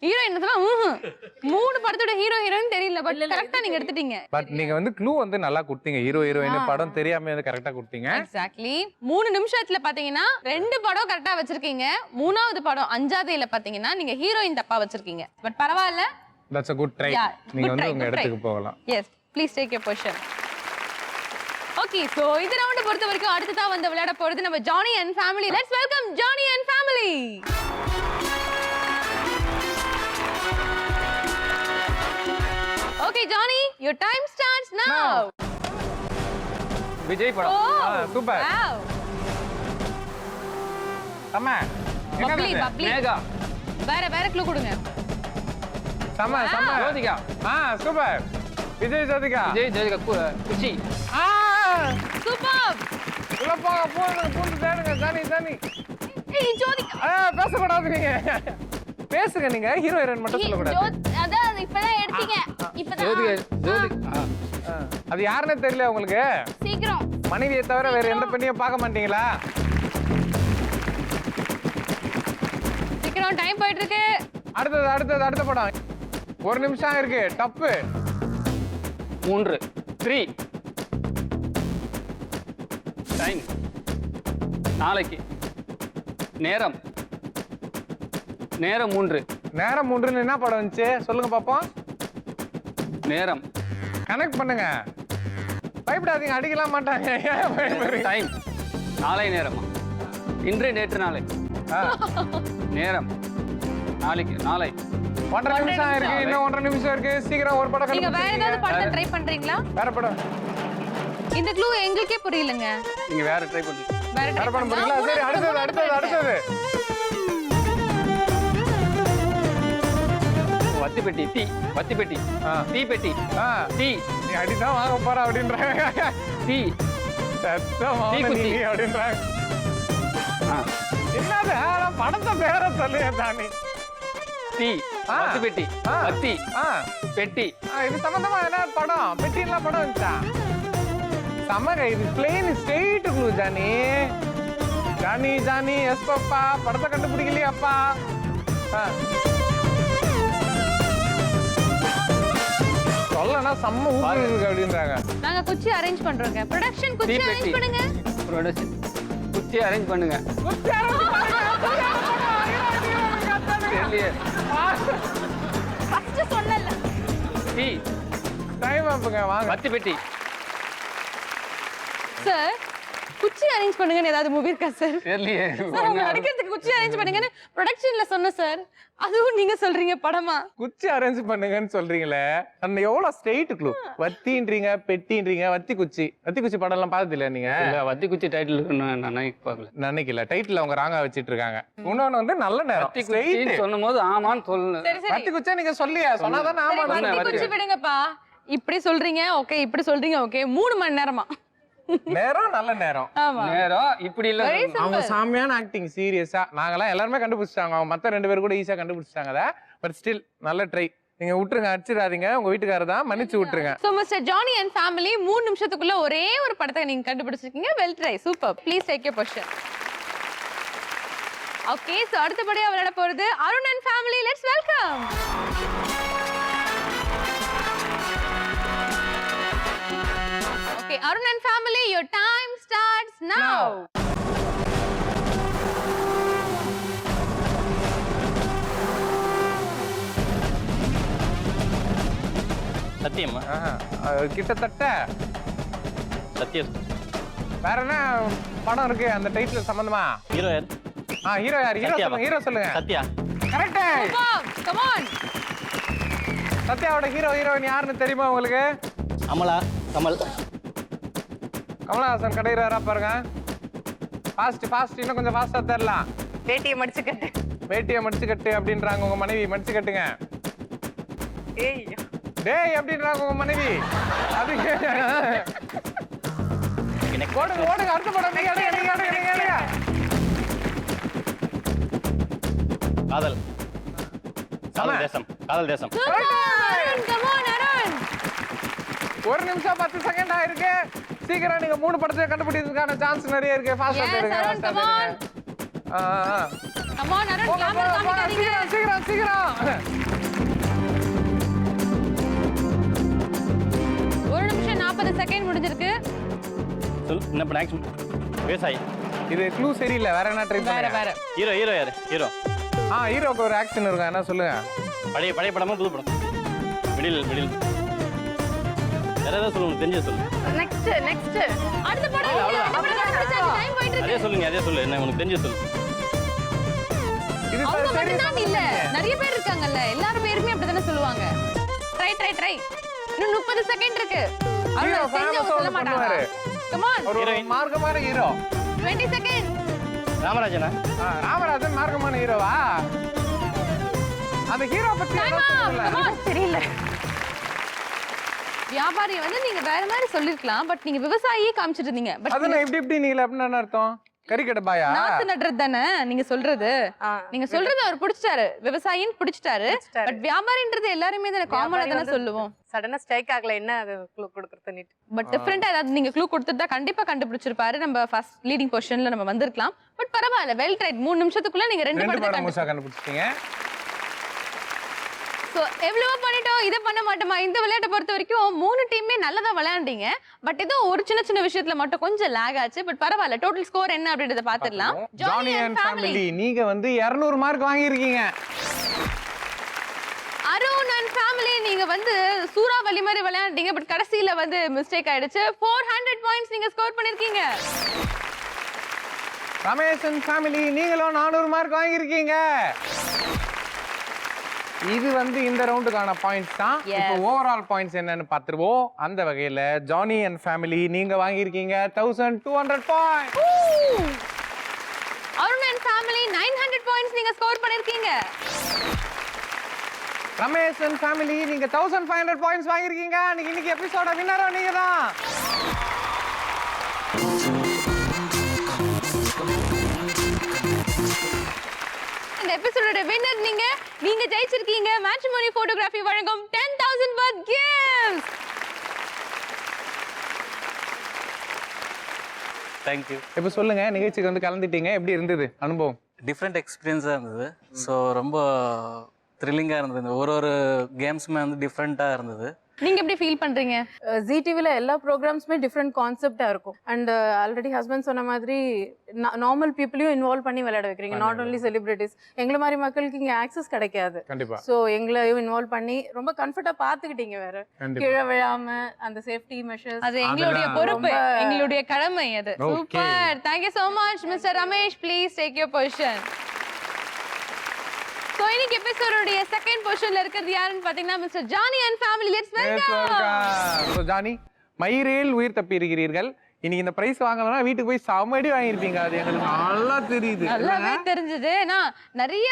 ஹீரோயின் சொன்னா 3 படத்தோட ஹீரோயின் தெரியல. பட் கரெக்டா நீங்க எடுத்துட்டீங்க. பட் நீங்க வந்து க்ளூ வந்து நல்லா கொடுத்தீங்க. ஹீரோயின் படம் தெரியாம வந்து கரெக்டா கொடுத்தீங்க. எக்ஸாக்ட்லி 3 நிமிஷத்துல பாத்தீங்கன்னா 2 படம் கரெக்டா வச்சிருக்கீங்க. 3வது படம் 5வதுல பாத்தீங்கன்னா நீங்க ஹீரோயின் தப்பா வச்சிருக்கீங்க. பட் பரவாயில்ல. That's a good try. நீங்க வந்து உங்க இடத்துக்கு போகலாம். Yes please take your position. Okay so இந்த ரவுண்ட் பொறுத்த வரைக்கும் அடுத்ததா வந்து விளையாட போறது நம்ம Johnny and family. Let's welcome Johnny and family. Okay Johnny, your time starts now. Vijay படம். சூப்பர். வாவ். அம்மா பப்ளி பப்ளி. மேகா. வேற க்ளூ கொடுங்க. சம ஜோதிகா. சூப்பர். விஜய் ஜோதிகா. விஜய் ஜோதிகா குச்சி. சூப்பர். உள்ள போங்க பூந்து தேடுங்க. ஜானி ஏய் ஜோதிகா. பேசக்கூடாது நீங்க. பேசுங்க நீங்க. ஹீரோயின் மட்டும் சொல்லக்கூடாது. அதான் இப்பதான் எடுத்தீங்க. ஜோதிகா. இப்பதான். அது யாருன்னே தெரியல உங்களுக்கு? சீக்கிரம். மனைவியை தவிர வேற எந்த பெண்ணையும் பார்க்க மாட்டீங்களா? சீக்கிரம் டைம் போயிட்டு இருக்கு. அடுத்த படம். 1 நிமிஷம் இருக்கு. டப்பு. 3 3 டைம். நாளைக்கு. நேரம் 3. நேரம் 3 என்ன படம் வந்துச்சு சொல்லுங்க பாப்போம். நேரம். கனெக்ட் பண்ணுங்க. பயப்படாதீங்க. அடிக்கலாம் மாட்டாங்க. டைம். நாளை நேரமா? இன்று நேற்று நாளை. நேரம். நாளைக்கு நாளை. 1.5 நிமிஷம் இருக்கு. இன்னும் 1.5 நிமிஷம் இருக்கு. சீக்கிரம் ஒரு படம் நீங்க வேற ஏதாவது படத்தை ட்ரை பண்றீங்களா? வேற படம். இந்த க்ளூ எங்களுக்கே புரியலங்க. நீங்க வேற ட்ரை பண்ணுங்க. வேற படம் பண்ணீங்களா? சரி அடுத்தது. வத்தி பெட்டி. டீ. வத்தி பெட்டி. டீ பெட்டி. டீ. நீ அடிதான் வாங்க போற அப்படின்றாங்க. டீ. டீ அப்படின்றாங்க. என்னது படத்தை பேர சொல்லுங்க தானி. டீ. வத்தி பெட்டி. வத்தி. பெட்டி. இது சம்பந்தமா என்ன படம்? பெட்டிலாம் படம் வந்துச்சா? சமக இது plain straight clue. Johnny yes பாப்பா. படத்தை கண்டுபிடிக்கலையாப்பா? சொல்லனா செம்ம ஊக்கு இருக்கு அப்படின்றாங்க. நாங்க குச்சி அரேஞ்ச் பண்றோங்க. ப்ரொடக்ஷன் குச்சி அரேஞ்ச் பண்ணுங்க. ப்ரொடக்ஷன் குச்சி அரேஞ்ச் பண்ணுங்க. தெரியலையே. ஃபர்ஸ்ட் சொல்லல. டீ. டைம் ஆப்புங்க. வாங்க. வத்தி பெட்டி. சார் குச்சி அரேஞ்ச் பண்ணுங்கன்னு ஏதாவது மூவி இருக்கா சார்? தெரியலையே. சார் அவங்க அடிக்கிறதுக்கு குச்சி அரேஞ்ச் பண்ணுங்கன்னு ப்ரொடக்ஷன்ல சொன்ன சார். அதுவும் நீங்க சொல்றீங்க படமா? குச்சி அரேஞ்ச் பண்ணுங்கன்னு சொல்றீங்களே. அந்த எவ்வளவு ஸ்ட்ரெயிட் க்ளூ. வத்தின்றீங்க, பெட்டின்றீங்க, வத்தி குச்சி படம் எல்லாம் பார்த்தது இல்ல நீங்க? வத்தி குச்சி டைட்டில் நான் பார்க்கல. நினைக்கல. டைட்டில் அவங்க ராங்கா வச்சிட்டு இருக்காங்க. இன்னொன்னு வந்து நல்ல நேரம். வத்தி குச்சின்னு சொன்னபோது ஆமான்னு சொல்லணும். சரி வத்தி குச்சா நீங்க சொல்லியா? சொன்னாதானே ஆமா. வத்தி குச்சி விடுங்கப்பா. இப்படி சொல்றீங்க ஓகே, இப்படி சொல்றீங்க ஓகே. 3 மணி நேரமா நேரம் நல்ல நேரம். ஆமா நேரம் இப்படி இல்ல. அவங்க சாமியான ஆக்டிங். சீரியஸா நாங்கெல்லாம் எல்லாருமே கண்டுபிடிச்சிட்டாங்க. அவங்க மத்த 2 பேர் கூட ஈஸியா கண்டுபிடிச்சிட்டாங்க. பட் ஸ்டில் நல்ல ட்ரை. நீங்க விட்டுருங்க. அடிச்சிடாதீங்க. உங்க வீட்டுக்காரர் தான். மன்னிச்சு விட்டுருங்க. சோ மிஸ்டர் ஜானி அண்ட் ஃபேமிலி 3 நிமிஷத்துக்குள்ள ஒரே ஒரு படத்தை நீங்க கண்டுபிடிச்சிருக்கீங்க. Well try. Super. Please take your position. Okay so அடுத்தபடியா விளையாட போறது Arun and family. Let's welcome. Okay, Arun and family, your time starts now. சத்தியமா? கிட்டத்தட்ட. சத்தியம். வேற என்ன படம் இருக்கு அந்த டைட்டில் சம்பந்தமா? ஹீரோயின். ஹீரோ யார்? ஹீரோ சொல்லுங்க. சத்யா. கரெக்ட். Come on. சத்யாவோட ஹீரோயின் யாருன்னு தெரியுமா உங்களுக்கு? அமலா. கமல். கமலஹாசன் கடையிறாரா பாருங்க. ஃபாஸ்ட் இன்னும் கொஞ்சம் ஃபாஸ்டா தரலாம். வேட்டியை மடிச்சு கட்டு. வேட்டியை மடிச்சு கட்டு அப்படின்றாங்க உங்க மனைவி. மடிச்சு கட்டுங்க. ஏய் டேய் அப்படின்றாங்க உங்க மனைவி. அது ஓடுங்க அடுத்த படம். நீங்க எடுங்க. காதல் தேசம். காதல் தேசம். Come on, Arun. 1 நிமிஷம் 10 செகண்ட் ஆயிருக்கு. சீக்கிரம் நீங்க 3 படத்தை கண்டுபிடிக்கிறதுக்கான சான்ஸ் நிறைய இருக்கு. ஃபாஸ்டா Yes, தேடுங்க. Arun, come on. Come on, Arun. Camera காமிக்காதீங்க. சீக்கிரம். 1 நிமிஷம் 40 செகண்ட் முடிஞ்சிருக்கு. சொல். என்ன பண்ண ஆக்ஷன்? விவசாயி. இது க்ளூ சரியில்லை. வேற என்ன ட்ரை வேற பண்ணுங்க. ஹீரோ யாரு? ஹீரோ. ஹீரோக்கு ஒரு ஆக்ஷன் இருக்கும். என்ன சொல்லுங்க. பழைய படமா புது படம்? மிடில். வேற ஏதாவது சொல்லுங்க. தெரிஞ்ச சொல்லு. நெக்ஸ்ட் அடுத்த படம் டைம் போயிட்டு அதே இருக்கு. சொல்லுங்க. அதே சொல்லு. என்ன உனக்கு தெரிஞ்ச சொல்லு. இது அவங்க சரி மட்டும்தான் இல்ல, நிறைய பேர் இருக்காங்கல்ல, எல்லாரும் பேருமே அப்படிதானே சொல்லுவாங்க. ட்ரை. இன்னும் 30 செகண்ட் இருக்கு. Hero அவங்க தெரிஞ்சவங்க famous சொல்ல ஆ மாட்டாங்க. பண்ணுவாரு. Come on. ஒரு மார்க்கமான ஹீரோ. 20 செகண்ட். ராமராஜனா? ராமராஜன் மார்க்கமான ஹீரோவா? அந்த ஹீரோ பத்தி என்ன சொல்லுங்க. தெரியல. வியாபாரி வந்து நீங்க வேற மாதிரி சொல்லிருக்கலாம், பட் நீங்க விவசாயியே காமிச்சிட்டு இருந்தீங்க. பட் அதுல எப்படி நீங்க அப்படின்னு என்ன அர்த்தம்? கறிக்கடை பாயா? நாத்து நடுறது தானே நீங்க சொல்றது. நீங்க சொல்றது அவர் பிடிச்சிட்டாரு, விவசாயின்னு பிடிச்சிட்டாரு. பட் வியாபாரின்றது எல்லாருமே தானே காமனா தானே சொல்லுவோம். சடனா ஸ்ட்ரைக் ஆகல, என்ன க்ளூ கொடுக்கறது? பட் டிஃபரெண்டா ஏதாவது நீங்க க்ளூ கொடுத்துட்டா கண்டிப்பா கண்டுபிடிச்சிருப்பாரு. நம்ம ஃபர்ஸ்ட் லீடிங் பொசிஷன்ல நம்ம வந்திருக்கலாம். பட் பரவாயில்ல, வெல் ட்ரைட். 3 நிமிஷத்துக்குள்ள நீங்க 2 படம் படத்தை முழுசா கண்டுபிடிச்சிட்டீங்க. சோ எவ்வளவோ பண்ணிட்டோம், இதை பண்ண மாட்டோமா? இந்த விளையாட்டை பொறுத்த வரைக்கும் 3 டீமே நல்லதா விளையாண்டீங்க. பட் ஏதோ ஒரு சின்ன விஷயத்துல மட்டும் கொஞ்சம் லேக் ஆச்சு. பட் பரவாயில்ல, டோட்டல் ஸ்கோர் என்ன அப்படின்றத பாத்துடலாம். ஜானி அண்ட் ஃபேமிலி நீங்க வந்து 200 மார்க் வாங்கியிருக்கீங்க. அருண் அண்ட் ஃபேமிலி நீங்க வந்து சூறாவளி மாதிரி விளையாண்டீங்க. பட் கடைசியில வந்து மிஸ்டேக் ஆயிடுச்சு. 400 பாயிண்ட்ஸ் நீங்க ஸ்கோர் பண்ணிருக்கீங்க. ரமேஷ் அண்ட் ஃபேமிலி நீங்களும் 400 மார்க் வாங்கியிருக்கீங்க. இது வந்து இந்த ரவுண்டுக்கான பாயிண்ட்ஸ் தான். இப்போ ஓவரால் பாயிண்ட்ஸ் என்னன்னு பார்த்துருவோம். அந்த வகையில ஜானி அண்ட் ஃபேமிலி நீங்க வாங்கியிருக்கீங்க 1200 points. Arun and family 900 points நீங்க ஸ்கோர் பண்ணிருக்கீங்க. ரமேஷ் அண்ட் ஃபேமிலி நீங்க 1500 பாயிண்ட்ஸ் வாங்கியிருக்கீங்க. இன்னைக்கு எபிசோட வின்னரா நீங்க தான். இந்த எபிசோடோட வின்னர் நீங்க ஜெயிச்சிருக்கீங்க. மேட்ரிமோனி போட்டோகிராஃபி வழங்கும் 10,000 worth gifts. தேங்க்யூ. இப்போ சொல்லுங்க, நிகழ்ச்சிக்கு வந்து கலந்துட்டீங்க, எப்படி இருந்தது அனுபவம்? டிஃப்ரெண்ட் எக்ஸ்பீரியன்ஸாக இருந்தது. ஸோ ரொம்ப த்ரில்லிங்காக இருந்தது. ஒரு கேம்ஸுமே வந்து டிஃப்ரெண்ட்டாக இருந்தது. நீங்க எப்படி ஃபீல் பண்றீங்க? ஜி டிவில எல்லா ப்ரோக்ராம்ஸுமே டிஃப்ரெண்ட் கான்செப்டா இருக்கும். அண்ட் ஆல்ரெடி ஹஸ்பண்ட் சொன்ன மாதிரி நார்மல் பீப்புளையும் இன்வால்வ் பண்ணி விளையாட வைக்கிறீங்க. Not only celebrities. எங்களை மாதிரி மக்களுக்கு இங்கே ஆக்சஸ் கிடைக்காது. கண்டிப்பா. ஸோ எங்களையும் இன்வால்வ் பண்ணி ரொம்ப கம்ஃபர்ட்டா பார்த்துக்கிட்டீங்க. வேற கீழே விழாம அந்த சேஃப்டி மெஷர்ஸ் அது எங்களுடைய பொறுப்பு, எங்களுடைய கடமை அது. Super. Thank you so much Mr. Ramesh. Please take your position. So இன்னைக்கு எபிசோடோட செகண்ட் பொசிஷன்ல இருக்கிறது யாருன்னு பாத்தீங்கன்னா mister Johnny and family. Let's welcome. So Johnny, மயிரேல் உயிர் தப்பி இருக்கிறீர்கள். இன்னைக்கு இந்த பிரைஸ் வாங்கலனா வீட்டுக்கு போய் சமடி வாங்கிருப்பீங்க. அது எங்களுக்கு நல்லா தெரியுது. நல்லாவே தெரிஞ்சது. ஏன்னா நிறைய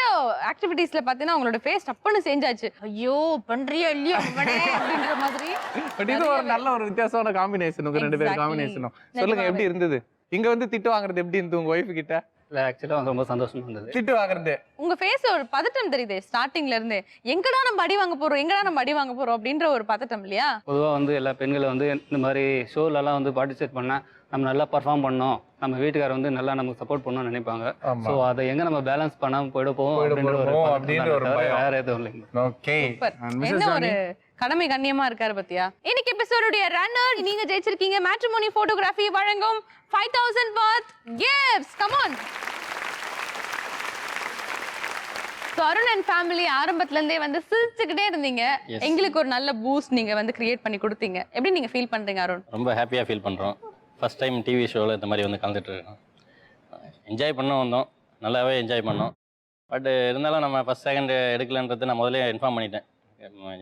ஆக்டிவிட்டீஸ்ல பாத்தீங்கன்னா உங்களோட ஃபேஸ் டப்புன்னு சேஞ்ச் ஆச்சு. ஐயோ பண்றியா இல்லையா அவனே அப்படின்ற மாதிரி. பட் இது ஒரு நல்ல ஒரு வித்தியாசமான காம்பினேஷன். உங்க ரெண்டு பேரும் காம்பினேஷனும். சொல்லுங்க, எப்படி இருந்தது? இங்க வந்து திட்டு வாங்குறது எப்படி இருந்தது உங்க ஒய்ஃப் கிட்ட? இல்லை ஆக்சுவலாக ரொம்ப சந்தோஷமா இருந்தது. திட்டு வாங்குறது உங்க ஃபேஸ் ஒரு பதட்டம் தெரியுது ஸ்டார்டிங்ல இருந்து. எங்கடா நம்ம அடி வாங்க போறோம் அப்படின்ற ஒரு பதட்டம் இல்லையா? பொதுவாக வந்து எல்லா பெண்களும் வந்து இந்த மாதிரி ஷோலெல்லாம் வந்து பார்ட்டிசிபேட் பண்ணால் நம்ம நல்லா பர்ஃபார்ம் பண்ணோம், நம்ம வீட்டுக்காரர் வந்து நல்லா நமக்கு சப்போர்ட் பண்ணணும்னு நினைப்பாங்க. ஸோ அதை எங்க நம்ம பேலன்ஸ் பண்ணாமல் போயிட போவோம் அப்படின்ற ஒரு வேற எதுவும் இல்லைங்க. ஓகே. என்ன ஒரு கடமை கண்ணியமா இருக்காரு பத்தியா. இன்னைக்கு எபிசோடுடைய ரன்னர் நீங்க ஜெயிச்சிருக்கீங்க. மேட்ரிமோனி போட்டோகிராஃபி வழங்கும் 5,000 worth gifts. Come on. Arun and family ஆரம்பத்துல இருந்தே வந்து சிரிச்சுக்கிட்டே இருந்தீங்க. எங்களுக்கு ஒரு நல்ல பூஸ்ட் நீங்க வந்து கிரியேட் பண்ணி கொடுத்தீங்க. எப்படி நீங்க ஃபீல் பண்றீங்க அருண்? ரொம்ப ஹாப்பியாக ஃபீல் பண்ணுறோம். ஃபர்ஸ்ட் டைம் டிவி ஷோவில் இந்த மாதிரி வந்து கலந்துட்டு இருக்கோம். என்ஜாய் பண்ண வந்தோம், நல்லாவே என்ஜாய் பண்ணோம். பட் இருந்தாலும் நம்ம ஃபர்ஸ்ட் செகண்ட் எடுக்கலன்றது நான் முதல்ல இன்ஃபார்ம் பண்ணிட்டேன்.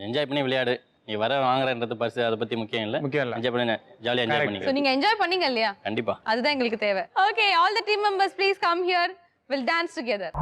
என்ஜாய் பண்ணி விளையாடு, நீ வர வாங்குறன்றது பர்ஸ் அதை பற்றி முக்கியம் இல்லை. முக்கியம் இல்லை. என்ஜாய் பண்ணி ஜாலியாக என்ஜாய் Correct. ஸோ பண்ணிக்கலாம். நீங்க என்ஜாய் பண்ணீங்க இல்லையா? கண்டிப்பா. அதுதான் எங்களுக்கு தேவை. Okay, all the team members please come here. Will dance together.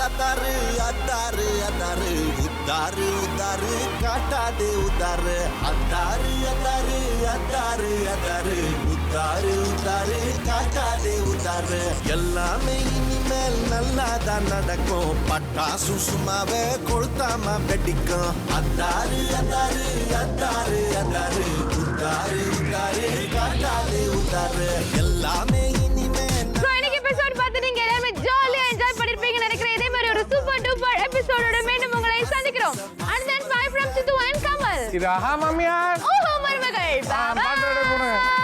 அத்தாரு அத்தாரு அத்தாரு உத்தாரு உத்தாரு காட்டாதே உத்தாரு அத்தாரு அத்தாரு அத்தாரு அத்தாரு உத்தாரு உத்தாரு காட்டாதே உத்தாரு எல்லாமே இனிமேல் நல்லா தான் நடக்கும் பட்டாசு சும்மாவே கொளுத்தாம வெடிக்கும் அத்தாரு அத்தாரு அத்தாரு அத்தாரு உத்தாரு உத்தாரு காட்டாதே உத்தாரு எல்லாமே இனிமேல். ஸோ இன்னைக்கு எபிசோட் பார்த்து நீங்க எல்லாமே ஜாலியா என்ஜாய் பண்ணிருப்பீங்கன்னு நினைக்கிறேன். இதே மாதிரி ஒரு சூப்பர் டூப்பர் எபிசோடோட மீண்டும் உங்களை சந்திக்கிறோம். And then bye from Sidhu and Kamal. இது ஆஹா மாமியார் ஓஹோ மருமகள். பாட்டோட போனேன்.